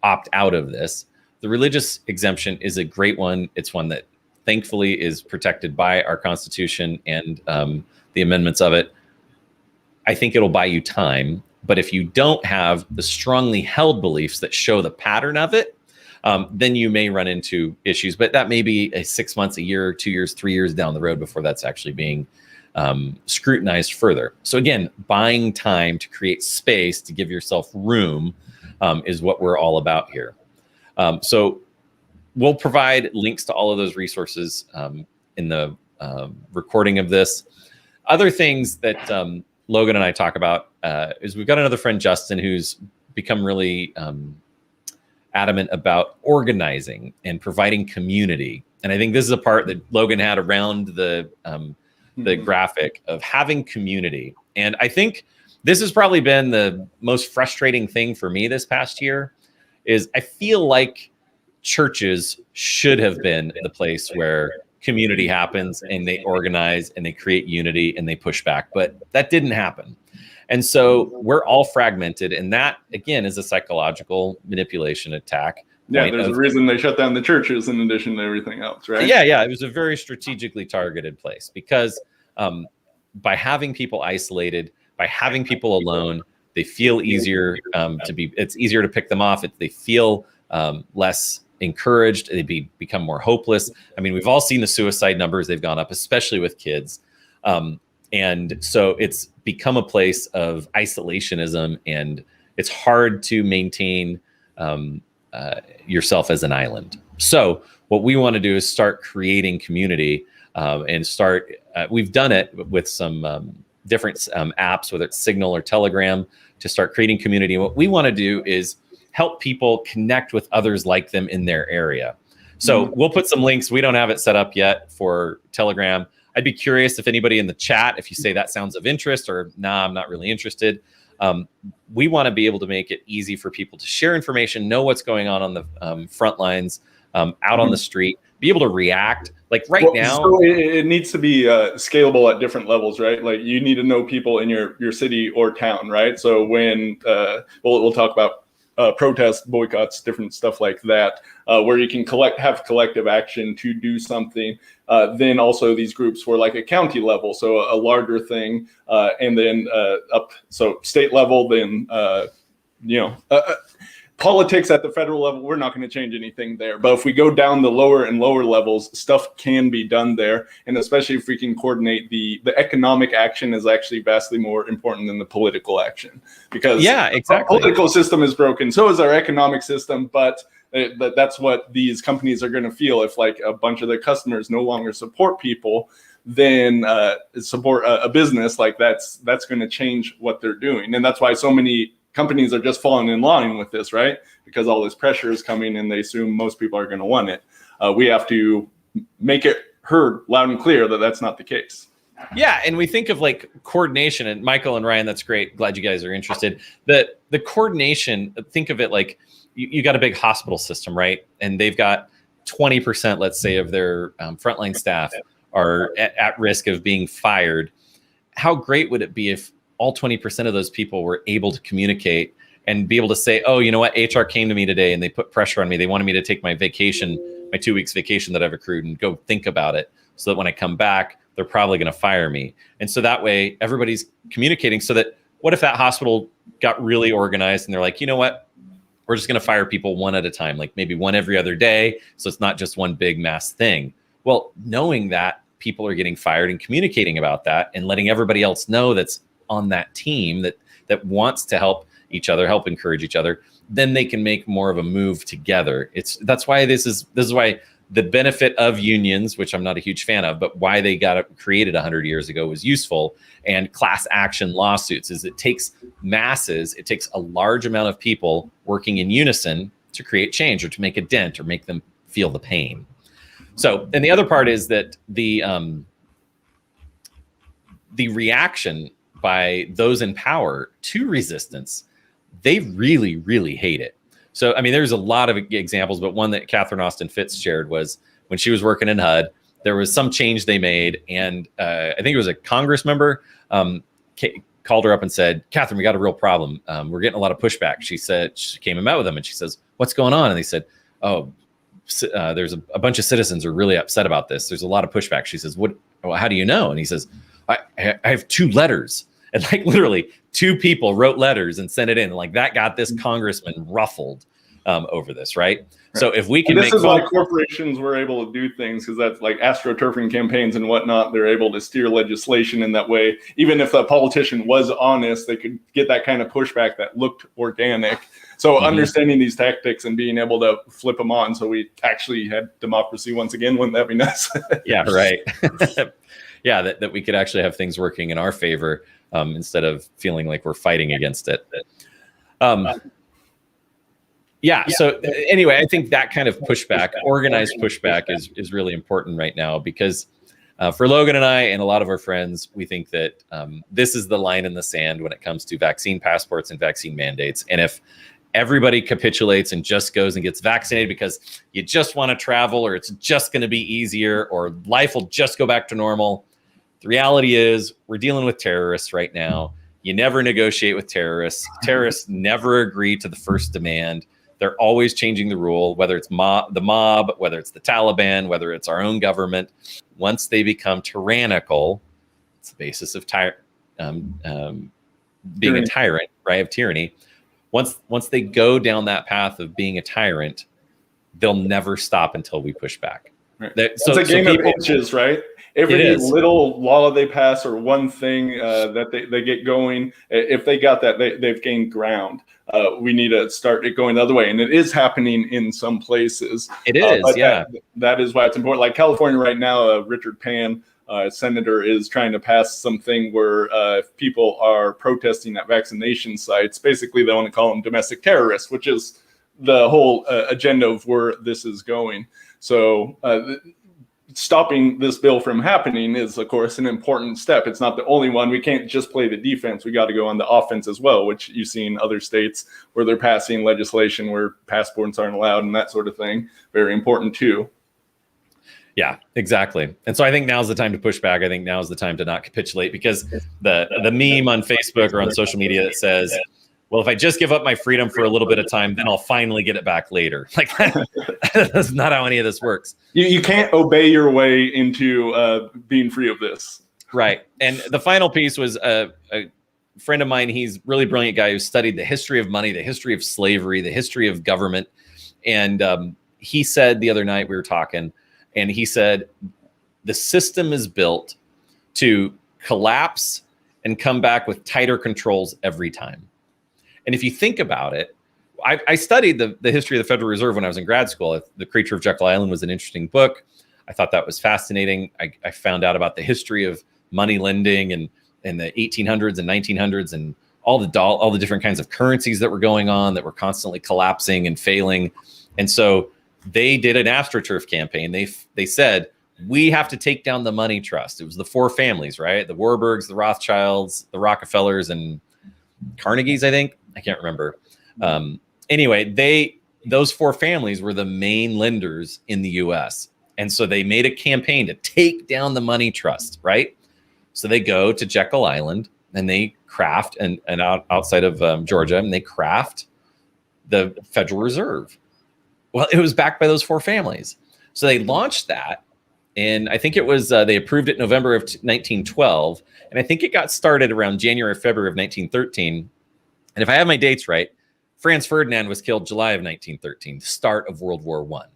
opt out of this. The religious exemption is a great one. It's one that thankfully is protected by our Constitution and the amendments of it. I think it'll buy you time. But if you don't have the strongly held beliefs that show the pattern of it, then you may run into issues. But that may be 6 months, a year, 2 years, 3 years down the road before that's actually being scrutinized further. So again, buying time to create space to give yourself room is what we're all about here. So we'll provide links to all of those resources in the recording of this. Other things that Logan and I talk about is we've got another friend, Justin, who's become really adamant about organizing and providing community. And I think this is a part that Logan had around the graphic of having community. And I think this has probably been the most frustrating thing for me this past year is I feel like churches should have been the place where community happens and they organize and they create unity and they push back, but that didn't happen. And so we're all fragmented, and that again is a psychological manipulation attack. Yeah, there's a reason they shut down the churches in addition to everything else, right? Yeah, it was a very strategically targeted place because by having people isolated, by having people alone, they feel easier it's easier to pick them off. They feel less encouraged. They become more hopeless. I mean, we've all seen the suicide numbers. They've gone up, especially with kids. And so it's become a place of isolationism, and it's hard to maintain yourself as an island. So what we want to do is start creating community and start, we've done it with some different apps, whether it's Signal or Telegram, to start creating community. And what we want to do is help people connect with others like them in their area. So we'll put some links. We don't have it set up yet for Telegram. I'd be curious if anybody in the chat, if you say that sounds of interest or nah, I'm not really interested. We want to be able to make it easy for people to share information, know what's going on the front lines, out on the street, be able to react. Like now, so it needs to be scalable at different levels, right? Like you need to know people in your city or town, right? So when we'll talk about protests, boycotts, different stuff like that, where you can have collective action to do something. Then also these groups for like a county level, so a larger thing, and then so state level, then politics at the federal level, we're not going to change anything there. But if we go down the lower and lower levels, stuff can be done there. And especially if we can coordinate the economic action is actually vastly more important than the political action. Because our political system is broken. So is our economic system. But that's what these companies are going to feel if like a bunch of their customers no longer support people, then support a business, like that's going to change what they're doing. And that's why so many companies are just falling in line with this, right? Because all this pressure is coming and they assume most people are going to want it. We have to make it heard loud and clear that that's not the case. Yeah, and we think of like coordination, and Michael and Ryan, that's great. Glad you guys are interested. The coordination, think of it like you got a big hospital system, right? And they've got 20%, let's say, of their frontline staff are at risk of being fired. How great would it be if all 20% of those people were able to communicate and be able to say, oh, you know what? HR came to me today and they put pressure on me. They wanted me to take my vacation, my 2 weeks vacation that I've accrued, and go think about it so that when I come back, they're probably going to fire me. And so that way everybody's communicating, so that what if that hospital got really organized and they're like, you know what? We're just going to fire people one at a time, like maybe one every other day. So it's not just one big mass thing. Well, knowing that people are getting fired and communicating about that and letting everybody else know that's on that team that wants to help each other, help encourage each other, then they can make more of a move together. That's why this is why the benefit of unions, which I'm not a huge fan of, but why they got created 100 years ago was useful, and class action lawsuits is it takes masses, it takes a large amount of people working in unison to create change or to make a dent or make them feel the pain. So, and the other part is that the reaction by those in power to resistance, they really, really hate it. So, I mean, there's a lot of examples, but one that Catherine Austin Fitts shared was when she was working in HUD, there was some change they made. And I think it was a Congress member called her up and said, Catherine, we got a real problem. We're getting a lot of pushback. She said, she came and met with them and she says, what's going on? And they said, oh, there's a bunch of citizens are really upset about this. There's a lot of pushback. She says, how do you know? And he says, I have 2 letters. And like literally 2 people wrote letters and sent it in. Like that got this congressman ruffled over this, right? So if we can, and this is why corporations were able to do things, because that's like astroturfing campaigns and whatnot. They're able to steer legislation in that way. Even if the politician was honest, they could get that kind of pushback that looked organic. So understanding these tactics and being able to flip them on, so we actually had democracy once again, wouldn't that be nice? Yeah, right. Yeah, that we could actually have things working in our favor instead of feeling like we're fighting against it. So anyway, I think that kind of pushback, organized pushback is really important right now, because for Logan and I and a lot of our friends, we think that this is the line in the sand when it comes to vaccine passports and vaccine mandates. And everybody capitulates and just goes and gets vaccinated because you just want to travel, or it's just going to be easier, or life will just go back to normal. The reality is we're dealing with terrorists right now. You never negotiate with terrorists. Terrorists never agree to the first demand. They're always changing the rule, whether it's the mob, whether it's the Taliban, whether it's our own government. Once they become tyrannical, it's the basis of being a tyrant, right? Of tyranny. Once they go down that path of being a tyrant, they'll never stop until we push back. Right. It's a game of inches, right? Every little law they pass or one thing that they get going, if they got that, they've gained ground. We need to start it going the other way. And it is happening in some places. It is, yeah. That is why it's important. Like California right now, Richard Pan, senator, is trying to pass something where if people are protesting at vaccination sites, basically they want to call them domestic terrorists, which is the whole agenda of where this is going. So stopping this bill from happening is, of course, an important step. It's not the only one. We can't just play the defense. We got to go on the offense as well, which you see in other states where they're passing legislation where passports aren't allowed and that sort of thing. Very important too. Yeah, exactly. And so I think now's the time to push back. I think now's the time to not capitulate, because the meme on Facebook or on social media that says, well, if I just give up my freedom for a little bit of time, then I'll finally get it back later. Like, that's not how any of this works. You can't obey your way into being free of this. Right. And the final piece was a friend of mine. He's a really brilliant guy who studied the history of money, the history of slavery, the history of government. And he said the other night we were talking, and he said, the system is built to collapse and come back with tighter controls every time. And if you think about it, I studied the history of the Federal Reserve when I was in grad school. The Creature of Jekyll Island was an interesting book. I thought that was fascinating. I found out about the history of money lending and the 1800s and 1900s and all the different kinds of currencies that were going on that were constantly collapsing and failing. And so they did an AstroTurf campaign. They said, we have to take down the money trust. It was the four families, right? The Warburgs, the Rothschilds, the Rockefellers, and Carnegie's, I think. I can't remember. Anyway, those four families were the main lenders in the US. And so they made a campaign to take down the money trust, right? So they go to Jekyll Island and they craft and outside of Georgia, and they craft the Federal Reserve. Well, it was backed by those four families. So they launched that. And I think it was, they approved it in November of 1912. And I think it got started around January, February of 1913. And if I have my dates right, Franz Ferdinand was killed July of 1913, the start of World War I,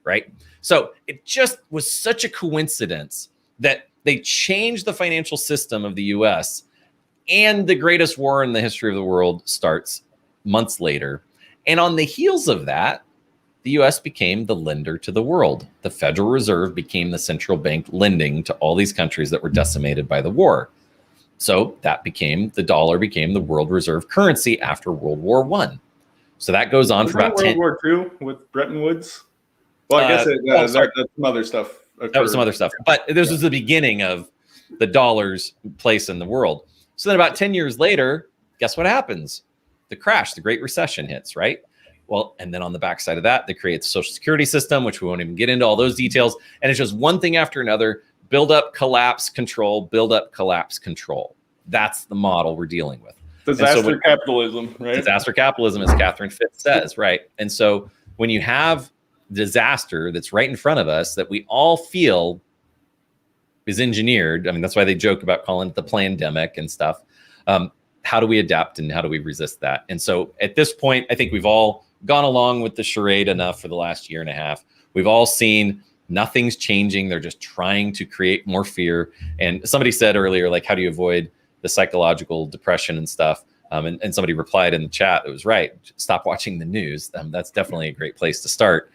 right? So it just was such a coincidence that they changed the financial system of the US, and the greatest war in the history of the world starts months later. And on the heels of that, the US became the lender to the world. The Federal Reserve became the central bank lending to all these countries that were decimated by the war. So the dollar became the world reserve currency after World War I. So that goes on for about 10 World War II with Bretton Woods. Well, I guess that's some other stuff. That was some other stuff. But this was the beginning of the dollar's place in the world. So then about 10 years later, guess what happens? The crash, the Great Recession hits, right? Well, and then on the backside of that, they create the Social Security system, which we won't even get into all those details. And it's just one thing after another. Build up, collapse, control, build up, collapse, control. That's the model we're dealing with. Disaster capitalism, right? Disaster capitalism, as Catherine Fitz says, right? And so when you have disaster that's right in front of us that we all feel is engineered, I mean, that's why they joke about calling it the plandemic and stuff. How do we adapt and how do we resist that? And so at this point, I think we've all gone along with the charade enough for the last year and a half. We've all seen nothing's changing. They're just trying to create more fear. And somebody said earlier, like, how do you avoid the psychological depression and stuff? And somebody replied in the chat, it was right. Stop watching the news. That's definitely a great place to start.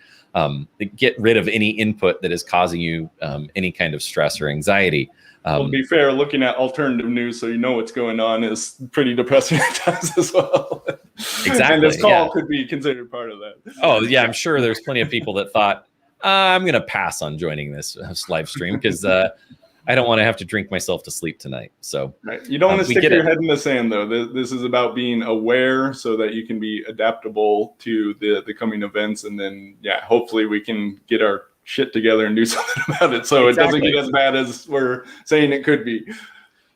Get rid of any input that is causing you any kind of stress or anxiety. Well, to be fair, looking at alternative news so you know what's going on is pretty depressing at times as well. Exactly. And this call could be considered part of that. Oh, yeah, I'm sure there's plenty of people that thought, I'm going to pass on joining this live stream because I don't want to have to drink myself to sleep tonight. So right. You don't want to stick your head in the sand, though. This is about being aware so that you can be adaptable to the coming events. And then, hopefully we can get our shit together and do something about it so it doesn't get as bad as we're saying it could be.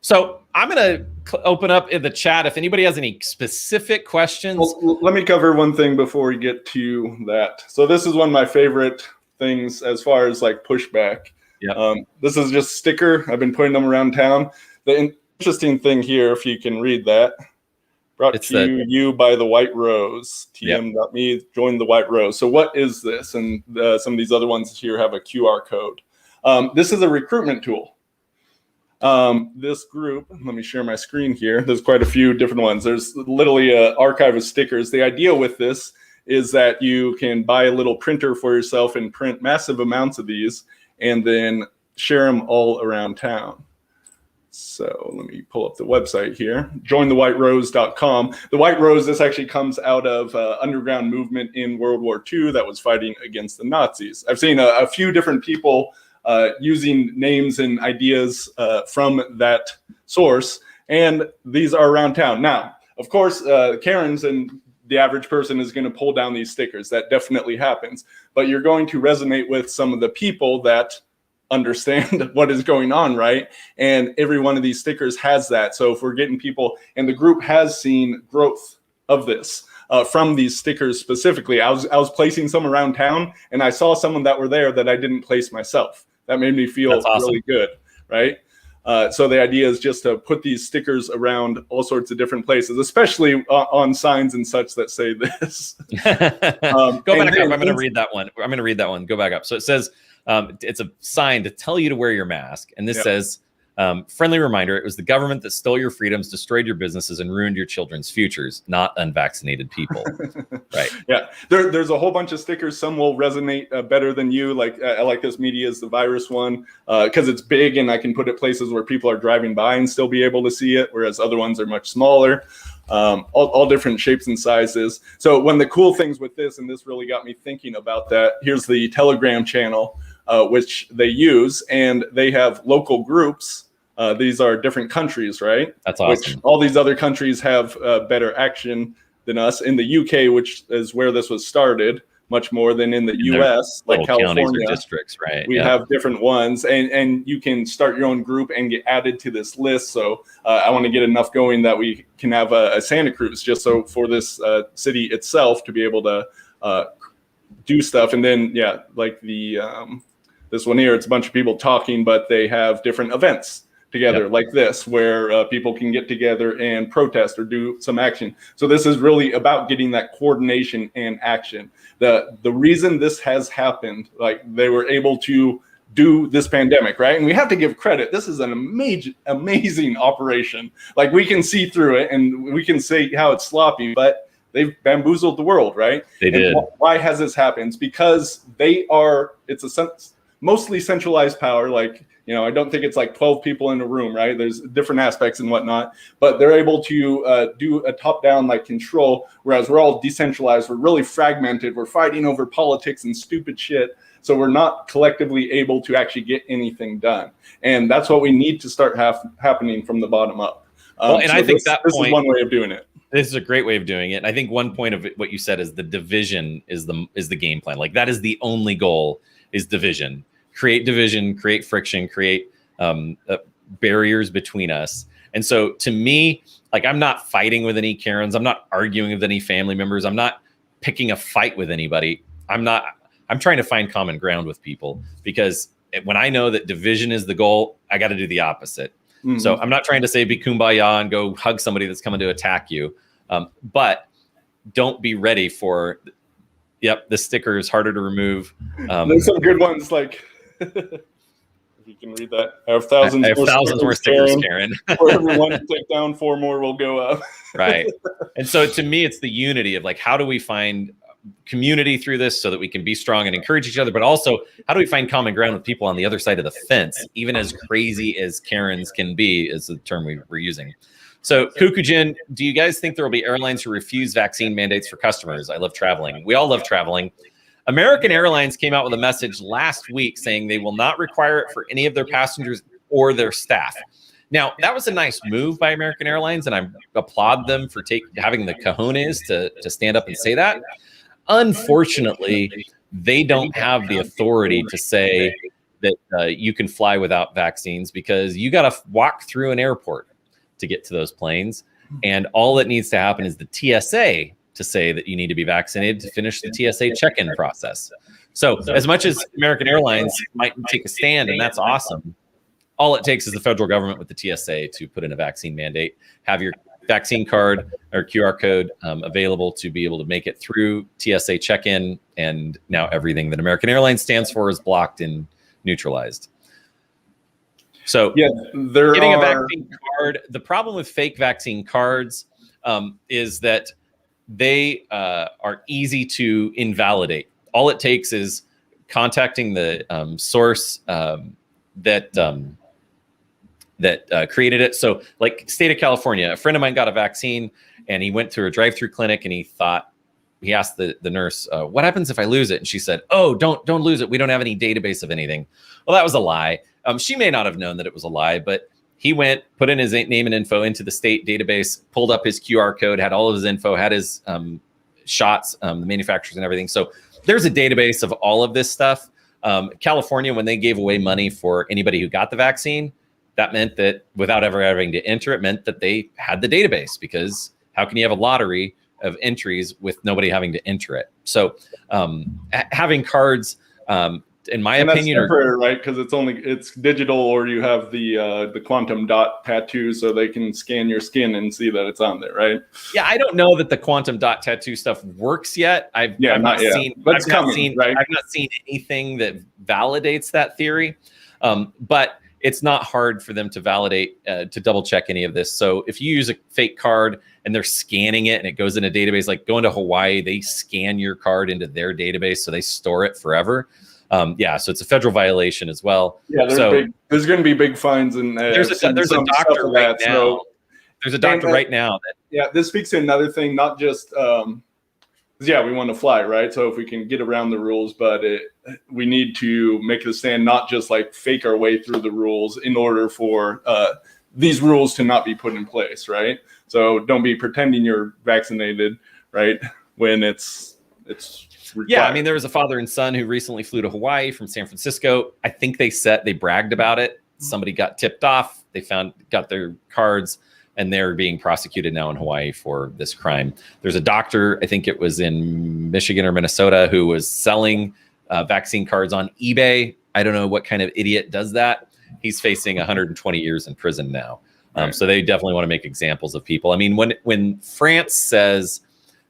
So I'm going to open up in the chat if anybody has any specific questions. Well, let me cover one thing before we get to that. So this is one of my favorite things as far as like pushback. Yeah. This is just a sticker. I've been putting them around town. The interesting thing here, if you can read that, brought to you by the White Rose. TM.me, join the White Rose. So what is this? And some of these other ones here have a QR code. This is a recruitment tool. This group, let me share my screen here. There's quite a few different ones. There's literally an archive of stickers. The idea with this is that you can buy a little printer for yourself and print massive amounts of these and then share them all around town. So let me pull up the website here, jointhewhiterose.com. The White Rose, this actually comes out of underground movement in World War II that was fighting against the Nazis. I've seen a few different people using names and ideas from that source, and these are around town. Now, of course, Karens and the average person is going to pull down these stickers. That definitely happens. But you're going to resonate with some of the people that understand what is going on, right? And every one of these stickers has that. So if we're getting people, and the group has seen growth of this from these stickers specifically. I was placing some around town, and I saw someone that were there that I didn't place myself. That made me feel really good, right? So the idea is just to put these stickers around all sorts of different places, especially on signs and such that say this. Go back up. I'm going to read that one. Go back up. So it says, it's a sign to tell you to wear your mask. And this says, friendly reminder, it was the government that stole your freedoms, destroyed your businesses, and ruined your children's futures, not unvaccinated people. Right. Yeah. There's a whole bunch of stickers. Some will resonate better than you. Like I like this media is the virus one because it's big and I can put it places where people are driving by and still be able to see it, whereas other ones are much smaller. All different shapes and sizes. So one of the cool things with this, and this really got me thinking about that, here's the Telegram channel, which they use, and they have local groups. These are different countries, right? That's awesome. Which all these other countries have better action than us. In the UK, which is where this was started, much more than in the US, like California, counties or districts, right? We have different ones, and you can start your own group and get added to this list. So I want to get enough going that we can have a Santa Cruz, just so for this city itself to be able to do stuff. And then, like the this one here, it's a bunch of people talking, but they have different events together like this, where people can get together and protest or do some action. So this is really about getting that coordination and action. The reason this has happened, like they were able to do this pandemic, right? And we have to give credit. This is an amazing operation. Like we can see through it and we can say how it's sloppy, but they've bamboozled the world, right? They did. Why has this happened? It's because it's a mostly centralized power. Like, I don't think it's like 12 people in a room, right? There's different aspects and whatnot, but they're able to do a top-down like control, whereas we're all decentralized. We're really fragmented. We're fighting over politics and stupid shit. So we're not collectively able to actually get anything done. And that's what we need to start happening from the bottom up. I think this is one way of doing it. This is a great way of doing it. And I think one point of what you said is the division is the game plan. Like that is the only goal, is division. Create division, create friction, create barriers between us. And so to me, like I'm not fighting with any Karens. I'm not arguing with any family members. I'm not picking a fight with anybody. I'm trying to find common ground with people, because when I know that division is the goal, I got to do the opposite. Mm-hmm. So I'm not trying to say be kumbaya and go hug somebody that's coming to attack you. But don't be ready for, the sticker is harder to remove. There's some good ones like, if you can read that. I have thousands more stickers, Karen. For every one you take down, 4 more will go up. Right. And so to me, it's the unity of like, how do we find community through this so that we can be strong and encourage each other, but also how do we find common ground with people on the other side of the fence, even as crazy as Karens can be, is the term we're using. So Kukujin, do you guys think there will be airlines who refuse vaccine mandates for customers? I love traveling. We all love traveling. American Airlines came out with a message last week saying they will not require it for any of their passengers or their staff. Now, that was a nice move by American Airlines, and I applaud them for having the cojones to stand up and say that. Unfortunately, they don't have the authority to say that you can fly without vaccines, because you got to walk through an airport to get to those planes. And all that needs to happen is the TSA to say that you need to be vaccinated to finish the TSA check-in process. So as much as American Airlines might take a stand, and that's awesome, all it takes is the federal government with the TSA to put in a vaccine mandate, have your vaccine card or QR code available to be able to make it through TSA check-in, and now everything that American Airlines stands for is blocked and neutralized. So getting a vaccine card, the problem with fake vaccine cards is that they are easy to invalidate. All it takes is contacting the source that created it. So like state of California, a friend of mine got a vaccine and he went through a drive-through clinic, and he asked the nurse, what happens if I lose it? And she said, oh, don't lose it. We don't have any database of anything. Well, that was a lie. She may not have known that it was a lie, but he went, put in his name and info into the state database, pulled up his QR code, had all of his info, had his shots, the manufacturers and everything. So there's a database of all of this stuff. California, when they gave away money for anybody who got the vaccine, that meant that without ever having to enter, it meant that they had the database, because how can you have a lottery of entries with nobody having to enter it? So having cards, in my opinion, that's temporary, right? Because it's digital, or you have the quantum dot tattoo, so they can scan your skin and see that it's on there, right? Yeah, I don't know that the quantum dot tattoo stuff works yet. I've not seen anything that validates that theory, but it's not hard for them to validate, to double check any of this. So if you use a fake card and they're scanning it and it goes in a database, like going to Hawaii, they scan your card into their database, so they store it forever. So it's a federal violation as well. Yeah, there's going to be big fines, and there's a doctor right now. There's a doctor right now that. This speaks to another thing, not just we want to fly, right? So if we can get around the rules, but we need to make the stand, not just like fake our way through the rules in order for these rules to not be put in place, right? So don't be pretending you're vaccinated, right? When it's required. Yeah, I mean, there was a father and son who recently flew to Hawaii from San Francisco. I think they bragged about it. Somebody got tipped off. They got their cards, and they're being prosecuted now in Hawaii for this crime. There's a doctor, I think it was in Michigan or Minnesota, who was selling vaccine cards on eBay. I don't know what kind of idiot does that. He's facing 120 years in prison now. So they definitely want to make examples of people. I mean, when France says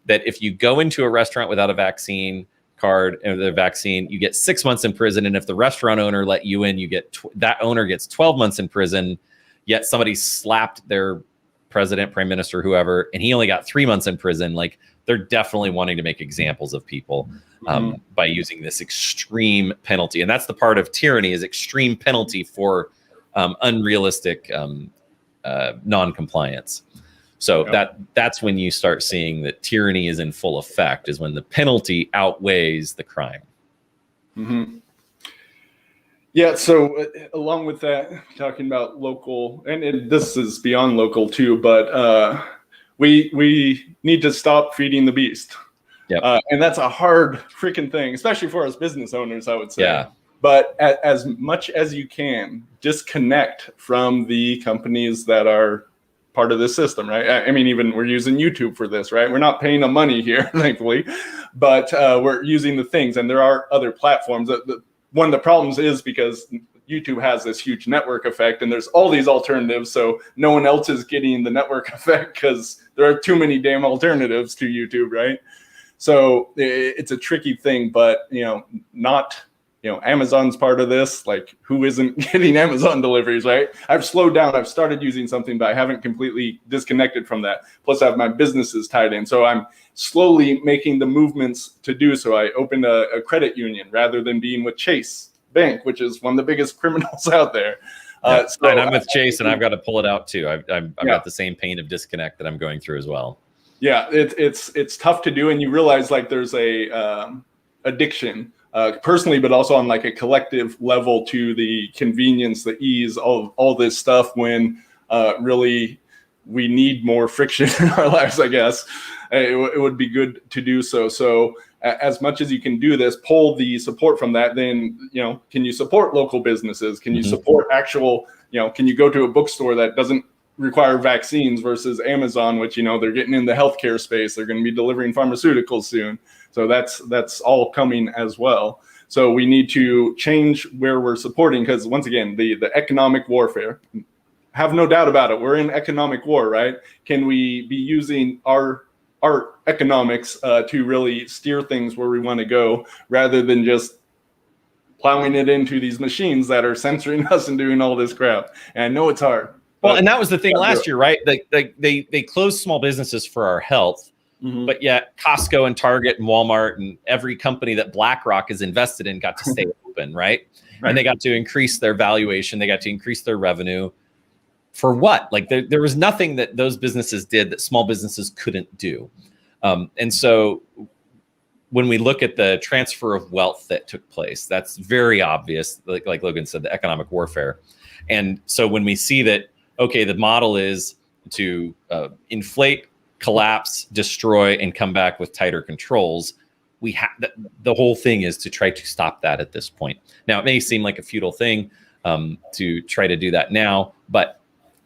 that if you go into a restaurant without a vaccine card or the vaccine, you get 6 months in prison. And if the restaurant owner let you in, you get that owner gets 12 months in prison. Yet somebody slapped their president, prime minister, whoever, and he only got 3 months in prison. Like, they're definitely wanting to make examples of people by using this extreme penalty. And that's the part of tyranny, is extreme penalty for unrealistic non-compliance. So that's when you start seeing that tyranny is in full effect, is when the penalty outweighs the crime. Mm-hmm. Yeah, so along with that, talking about local, and this is beyond local too, but we need to stop feeding the beast. Yep. And that's a hard freaking thing, especially for us business owners, I would say. Yeah. But as much as you can, disconnect from the companies that are part of this system, right? I mean, even we're using YouTube for this, right? We're not paying them money here, thankfully, but we're using the things, and there are other platforms. One of the problems is because YouTube has this huge network effect, and there's all these alternatives, so no one else is getting the network effect because there are too many damn alternatives to YouTube, right? So it's a tricky thing, but Amazon's part of this. Like, who isn't getting Amazon deliveries, right? I've slowed down. I've started using something, but I haven't completely disconnected from that. Plus, I have my businesses tied in. So I'm slowly making the movements to do so. I opened a credit union rather than being with Chase Bank, which is one of the biggest criminals out there. And I'm with Chase, and I've got to pull it out too. I've got the same pain of disconnect that I'm going through as well. Yeah, it's tough to do, and you realize like there's a addiction personally, but also on like a collective level to the convenience, the ease of all this stuff when really we need more friction in our lives, I guess. It would be good to do so. So as much as you can do this, pull the support from that, then, can you support local businesses? Can you support actual, can you go to a bookstore that doesn't require vaccines versus Amazon, which, they're getting in the healthcare space. They're going to be delivering pharmaceuticals soon. So that's all coming as well. So we need to change where we're supporting, because once again, the economic warfare, have no doubt about it. We're in economic war, right? Can we be using our economics to really steer things where we want to go, rather than just plowing it into these machines that are censoring us and doing all this crap? And I know it's hard. Well, and that was the thing last year, right? They closed small businesses for our health, but yet Costco and Target and Walmart and every company that BlackRock is invested in got to stay open, right? And they got to increase their valuation. They got to increase their revenue. For what? Like there was nothing that those businesses did that small businesses couldn't do. And so when we look at the transfer of wealth that took place, that's very obvious, like Logan said, the economic warfare. And so when we see that, okay, the model is to inflate, collapse, destroy, and come back with tighter controls, we have the whole thing is to try to stop that at this point. Now, it may seem like a futile thing to try to do that now, but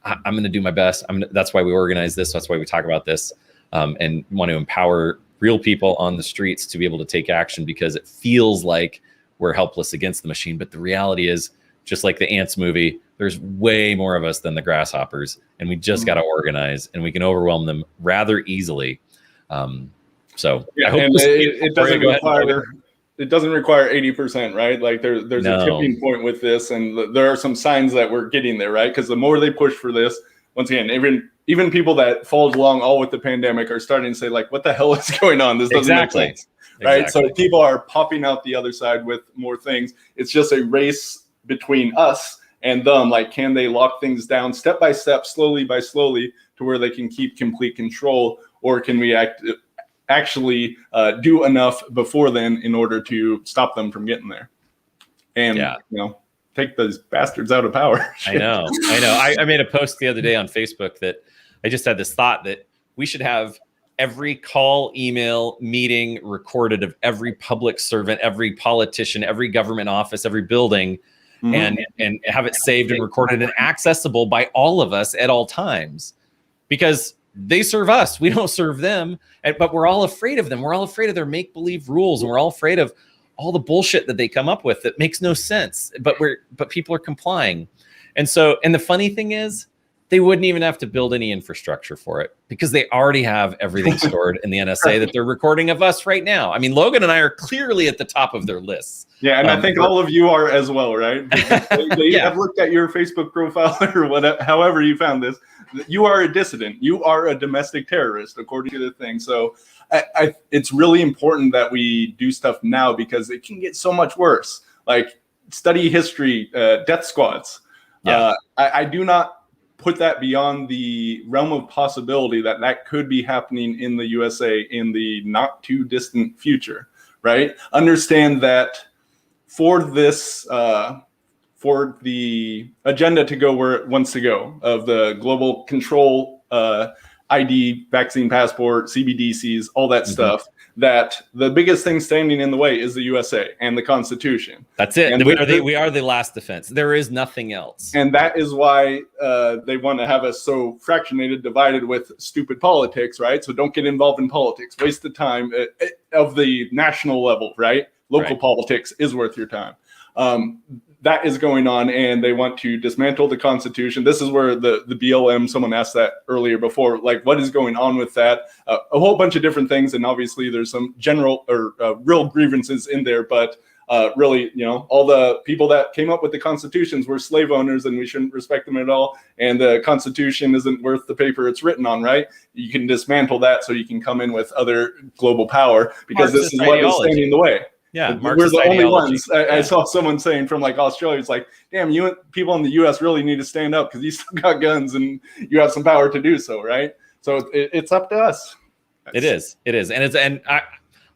I'm going to do my best. That's why we organize this. That's why we talk about this, and want to empower real people on the streets to be able to take action, because it feels like we're helpless against the machine. But the reality is, just like the ants movie, there's way more of us than the grasshoppers, and we just got to organize, and we can overwhelm them rather easily. So yeah, I hope and it doesn't require 80%, right? Like there's a tipping point with this, and there are some signs that we're getting there, right? Because the more they push for this, once again, even people that followed along all with the pandemic are starting to say, like, what the hell is going on? This doesn't make sense, right? Exactly. So people are popping out the other side with more things. It's just a race between us and them. Like, can they lock things down step by step, slowly by slowly, to where they can keep complete control, or can we actually do enough before then in order to stop them from getting there? And take those bastards out of power. I know. I made a post the other day on Facebook that I just had this thought that we should have every call, email, meeting recorded of every public servant, every politician, every government office, every building, and have it saved and recorded and accessible by all of us at all times, because they serve us. We don't serve them, but we're all afraid of them. We're all afraid of their make-believe rules, and we're all afraid of all the bullshit that they come up with that makes no sense. But people are complying, and the funny thing is, they wouldn't even have to build any infrastructure for it, because they already have everything stored in the NSA that they're recording of us right now. I mean, Logan and I are clearly at the top of their lists. Yeah, and I think all of you are as well, right? They have looked at your Facebook profile or whatever, however you found this. You are a dissident. You are a domestic terrorist, according to the thing. So it's really important that we do stuff now, because it can get so much worse. Like, study history, death squads. Yeah. I do not put that beyond the realm of possibility that could be happening in the USA in the not too distant future, right? Understand that for this, for the agenda to go where it wants to go, of the global control, ID, vaccine passport, CBDCs, all that stuff, that the biggest thing standing in the way is the USA and the Constitution. That's it. And we are the last defense. There is nothing else. And that is why they want to have us so fractionated, divided with stupid politics, right? So don't get involved in politics. Waste the time of the national level, right? Local politics is worth your time. That is going on, and they want to dismantle the Constitution. This is where the BLM, someone asked that earlier before, like, what is going on with that? A whole bunch of different things, and obviously there's some general or real grievances in there, but really, all the people that came up with the constitutions were slave owners, and we shouldn't respect them at all, and the Constitution isn't worth the paper it's written on, right? You can dismantle that so you can come in with other global power, because this is what is standing in the way. Yeah, we're the only ones. I saw someone saying from like Australia, it's like, damn, you people in the U.S. really need to stand up, because you still got guns and you have some power to do so, right? So it's up to us. It is, and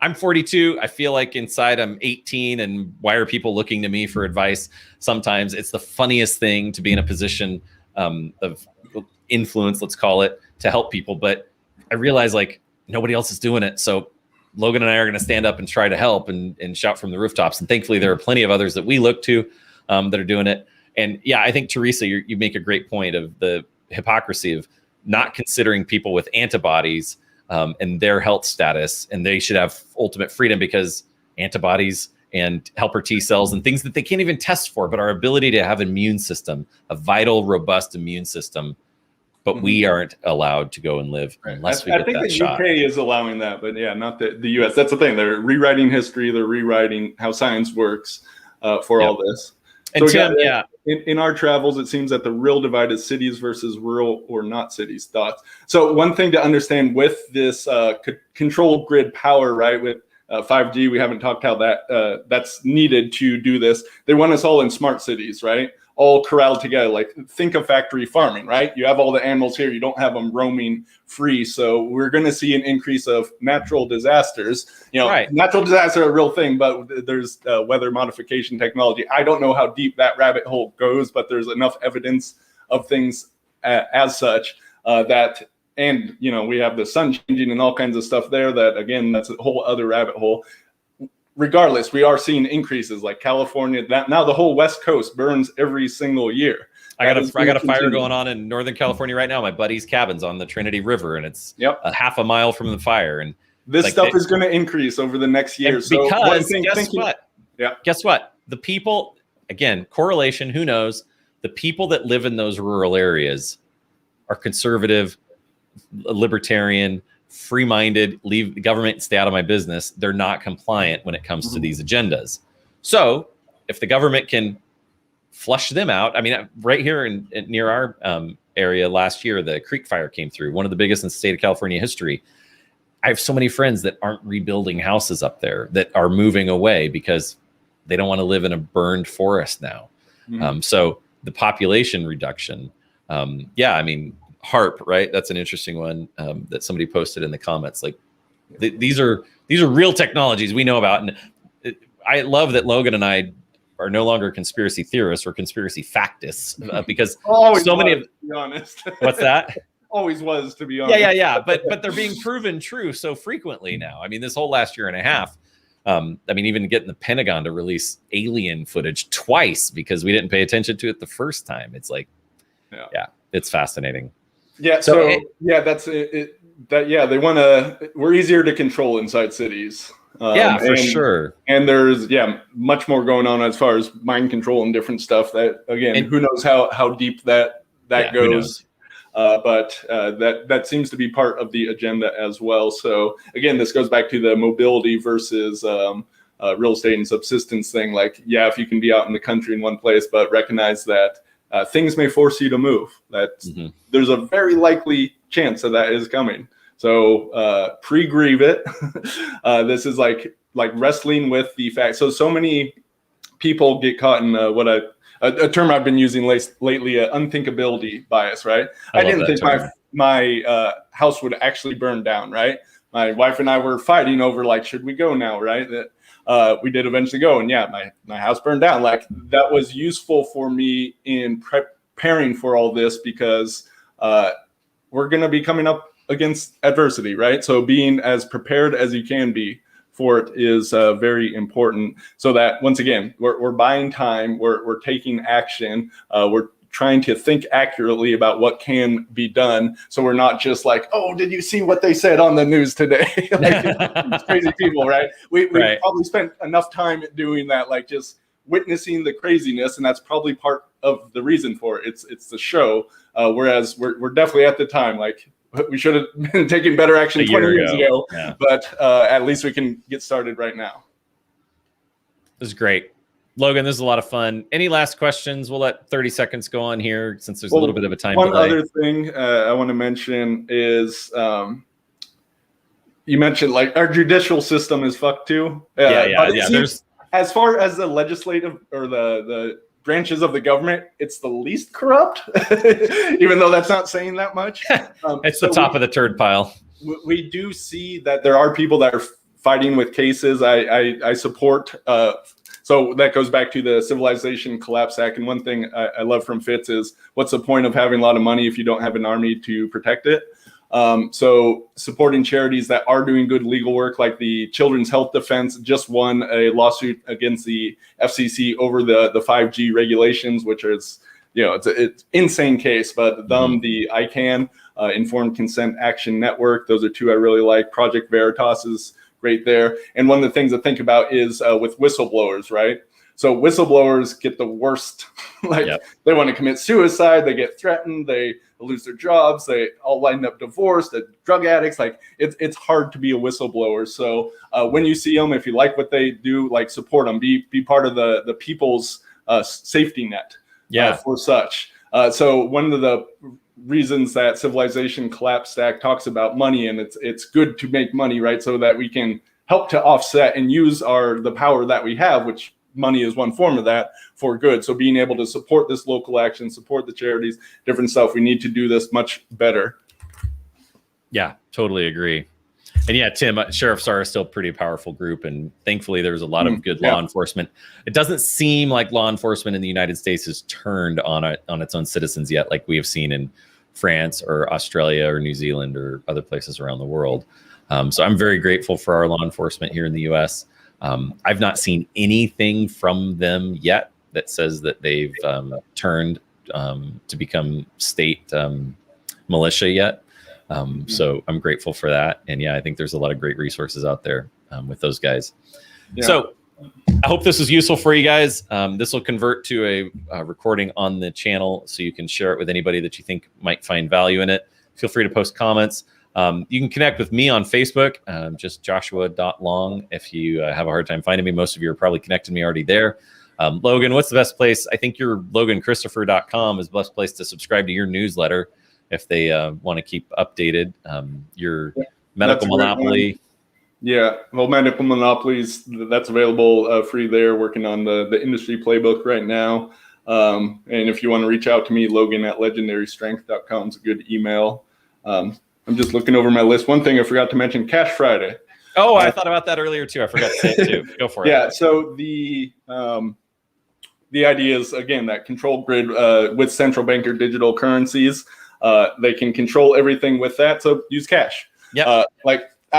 I'm 42. I feel like inside I'm 18. And why are people looking to me for advice? Sometimes it's the funniest thing to be in a position of influence, let's call it, to help people. But I realize like nobody else is doing it. So Logan and I are going to stand up and try to help and shout from the rooftops. And thankfully, there are plenty of others that we look to that are doing it. And yeah, I think, Teresa, you make a great point of the hypocrisy of not considering people with antibodies and their health status. And they should have ultimate freedom because antibodies and helper T cells and things that they can't even test for, but our ability to have an immune system, a vital, robust immune system. But we aren't allowed to go and live unless we get that shot. I think the UK is allowing that, but yeah, not the US. That's the thing. They're rewriting history. They're rewriting how science works for all this. And so Tim, in our travels, it seems that the real divide is cities versus rural or not cities. Thoughts? So one thing to understand with this control grid power, right, with 5G, we haven't talked how that's needed to do this. They want us all in smart cities, right? All corralled together. Like think of factory farming, right? You have all the animals here. You don't have them roaming free. So we're going to see an increase of natural disasters. Natural disasters are a real thing, but there's weather modification technology. I don't know how deep that rabbit hole goes, but there's enough evidence of things as such that, and we have the sun changing and all kinds of stuff there that, again, that's a whole other rabbit hole. Regardless, we are seeing increases like California. That now the whole West Coast burns every single year. I got a fire going on in Northern California right now. My buddy's cabin's on the Trinity River, and it's a half a mile from the fire. And this stuff is going to increase over the next year. So guess what? The people, again, correlation. Who knows? The people that live in those rural areas are conservative, libertarian, free-minded, leave the government, stay out of my business. They're not compliant when it comes to these agendas. So if the government can flush them out, I mean, right here near our area last year, the Creek Fire came through, one of the biggest in the state of California history. I have so many friends that aren't rebuilding houses up there, that are moving away because they don't want to live in a burned forest now. So the population reduction, I mean, HARP, right? That's an interesting one that somebody posted in the comments. Like these are real technologies we know about. And I love that Logan and I are no longer conspiracy theorists or conspiracy factists because so many of, to be honest. What's that? Always was, to be honest. Yeah. But they're being proven true so frequently now. I mean, this whole last year and a half, even getting the Pentagon to release alien footage twice because we didn't pay attention to it the first time. It's like, it's fascinating. Yeah. So that's it. They want to. We're easier to control inside cities. For sure. And there's much more going on as far as mind control and different stuff. That again, who knows how deep that goes. But that seems to be part of the agenda as well. So again, this goes back to the mobility versus real estate and subsistence thing. Like, if you can be out in the country in one place, but recognize that. Things may force you to move. There's a very likely chance that is coming. So pre-grieve it. This is like wrestling with the fact. So many people get caught in a term I've been using lately, unthinkability bias. Right? I didn't think my house would actually burn down. Right? My wife and I were fighting over should we go now? Right? We did eventually go, and my house burned down. That was useful for me in preparing for all this because we're going to be coming up against adversity, right? So being as prepared as you can be for it is very important. So that once again, we're buying time, we're taking action, we're trying to think accurately about what can be done. So we're not just like, oh, did you see what they said on the news today? It's crazy people, right? We probably spent enough time doing that, just witnessing the craziness. And that's probably part of the reason for it. It's the show. Whereas we're definitely at the time, we should have been taking better action 20 years ago. Yeah. But at least we can get started right now. This is great. Logan, this is a lot of fun. Any last questions? We'll let 30 seconds go on here since there's a little bit of a time delay. One other thing I want to mention is you mentioned our judicial system is fucked too. There's as far as the legislative or the branches of the government, it's the least corrupt, even though that's not saying that much. It's the top of the turd pile. We do see that there are people that are fighting with cases. I support. So that goes back to the Civilization Collapse Act. And one thing I love from Fitz is, what's the point of having a lot of money if you don't have an army to protect it? So supporting charities that are doing good legal work, like the Children's Health Defense just won a lawsuit against the FCC over the 5G regulations, which is, it's insane case. But the ICANN, Informed Consent Action Network, those are two I really like. Project Veritas is great there. And one of the things to think about is with whistleblowers, right? So whistleblowers get the worst, they want to commit suicide, they get threatened, they lose their jobs, they all wind up divorced, drug addicts. Like it's hard to be a whistleblower. So when you see them, if you like what they do, support them, be part of the people's safety net for such. So one of the reasons that Civilization Collapse Act talks about money, and it's good to make money, right? So that we can help to offset and use the power that we have, which money is one form of that, for good. So being able to support this local action, support the charities, different stuff, we need to do this much better. Yeah, totally agree. And yeah, Tim, sheriffs are still a pretty powerful group, and thankfully there's a lot of good law enforcement. It doesn't seem like law enforcement in the United States has turned on its own citizens yet, like we have seen in France or Australia or New Zealand or other places around the world. So I'm very grateful for our law enforcement here in the U.S. I've not seen anything from them yet that says that they've turned to become state militia yet. So I'm grateful for that. And yeah, I think there's a lot of great resources out there with those guys. Yeah. So I hope this was useful for you guys. This will convert to a recording on the channel, so you can share it with anybody that you think might find value in it. Feel free to post comments. You can connect with me on Facebook, just joshua.long. If you have a hard time finding me, most of you are probably connected to me already there. Logan, what's the best place? I think your loganchristopher.com is the best place to subscribe to your newsletter if they want to keep updated. Your Medical Monopoly. Yeah, well, Medical Monopolies, that's available free there, working on the industry playbook right now. And if you want to reach out to me, Logan@legendarystrength.com is a good email. I'm just looking over my list. One thing I forgot to mention, Cash Friday. Oh, I thought about that earlier too. I forgot to say it too. Go for it. Yeah, so the idea is, again, that control grid with central banker digital currencies. They can control everything with that, so use cash. Yeah,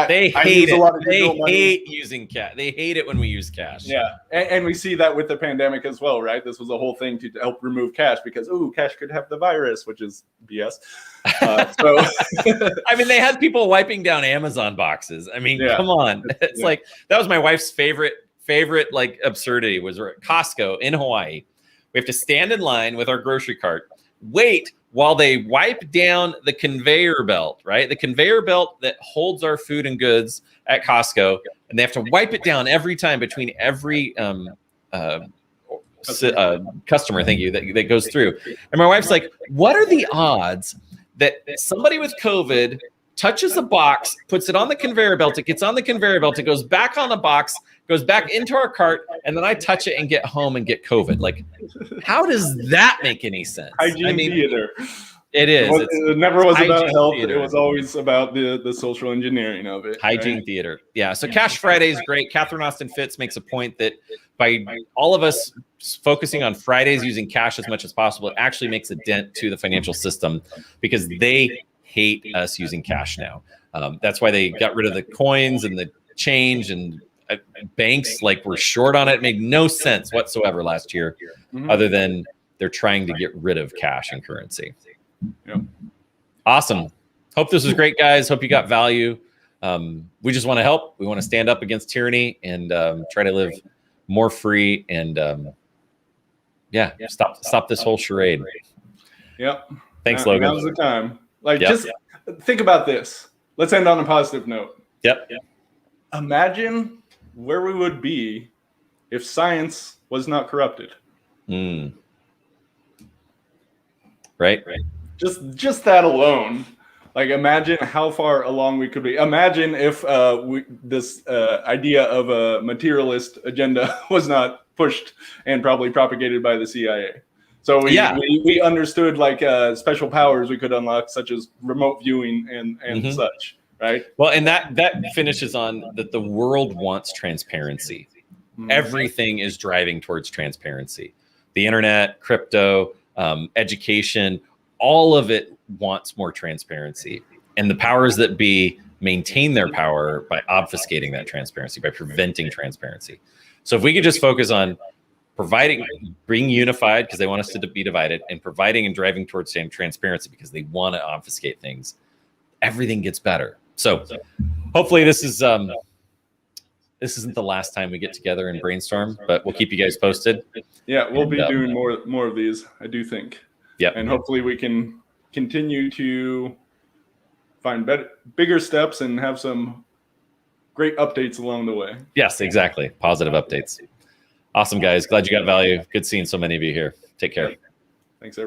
they hate it. They hate using cash. They hate it when we use cash. Yeah, and we see that with the pandemic as well, right? This was a whole thing to help remove cash because, cash could have the virus, which is BS. So, I mean, they had people wiping down Amazon boxes. I mean, come on. It's like, that was my wife's favorite absurdity, was we're at Costco in Hawaii. We have to stand in line with our grocery cart, wait while they wipe down the conveyor belt, right? The conveyor belt that holds our food and goods at Costco, and they have to wipe it down every time between every customer, thank you, that goes through. And my wife's like, what are the odds that somebody with COVID touches a box, puts it on the conveyor belt, it gets on the conveyor belt, it goes back on the box, goes back into our cart, and then I touch it and get home and get COVID? Like, how does that make any sense? Hygiene theater. It is. It never was about health. Theater. It was always about the social engineering of it. Hygiene theater. Yeah. So Cash Friday is great. Catherine Austin Fitz makes a point that by all of us focusing on Fridays using cash as much as possible, it actually makes a dent to the financial system, because they hate us using cash now. That's why they got rid of the coins and the change, and banks were short on it. It made no sense whatsoever last year, other than they're trying to get rid of cash and currency. Yep. Awesome. Hope this was great, guys. Hope you got value. We just want to help. We want to stand up against tyranny and try to live more free and stop this whole charade. Yep. Thanks, Logan. Now's the time. Just think about this. Let's end on a positive note. Yep. Imagine where we would be if science was not corrupted. Right. Just that alone. Imagine how far along we could be. Imagine if this idea of a materialist agenda was not pushed and probably propagated by the CIA. So we understood special powers we could unlock, such as remote viewing and such. right? Well, and that finishes on that the world wants transparency. Everything is driving towards transparency. The internet, crypto, education, all of it wants more transparency. And the powers that be maintain their power by obfuscating that transparency, by preventing transparency. So if we could just focus on providing, being unified because they want us to be divided, and providing and driving towards transparency because they want to obfuscate things, everything gets better. So hopefully this isn't the last time we get together and brainstorm, but we'll keep you guys posted. Yeah, we'll be doing more of these, I do think. Yeah. And hopefully we can continue to find bigger steps and have some great updates along the way. Yes, exactly. Positive updates. Awesome, guys. Glad you got value. Good seeing so many of you here. Take care. Thanks, everyone.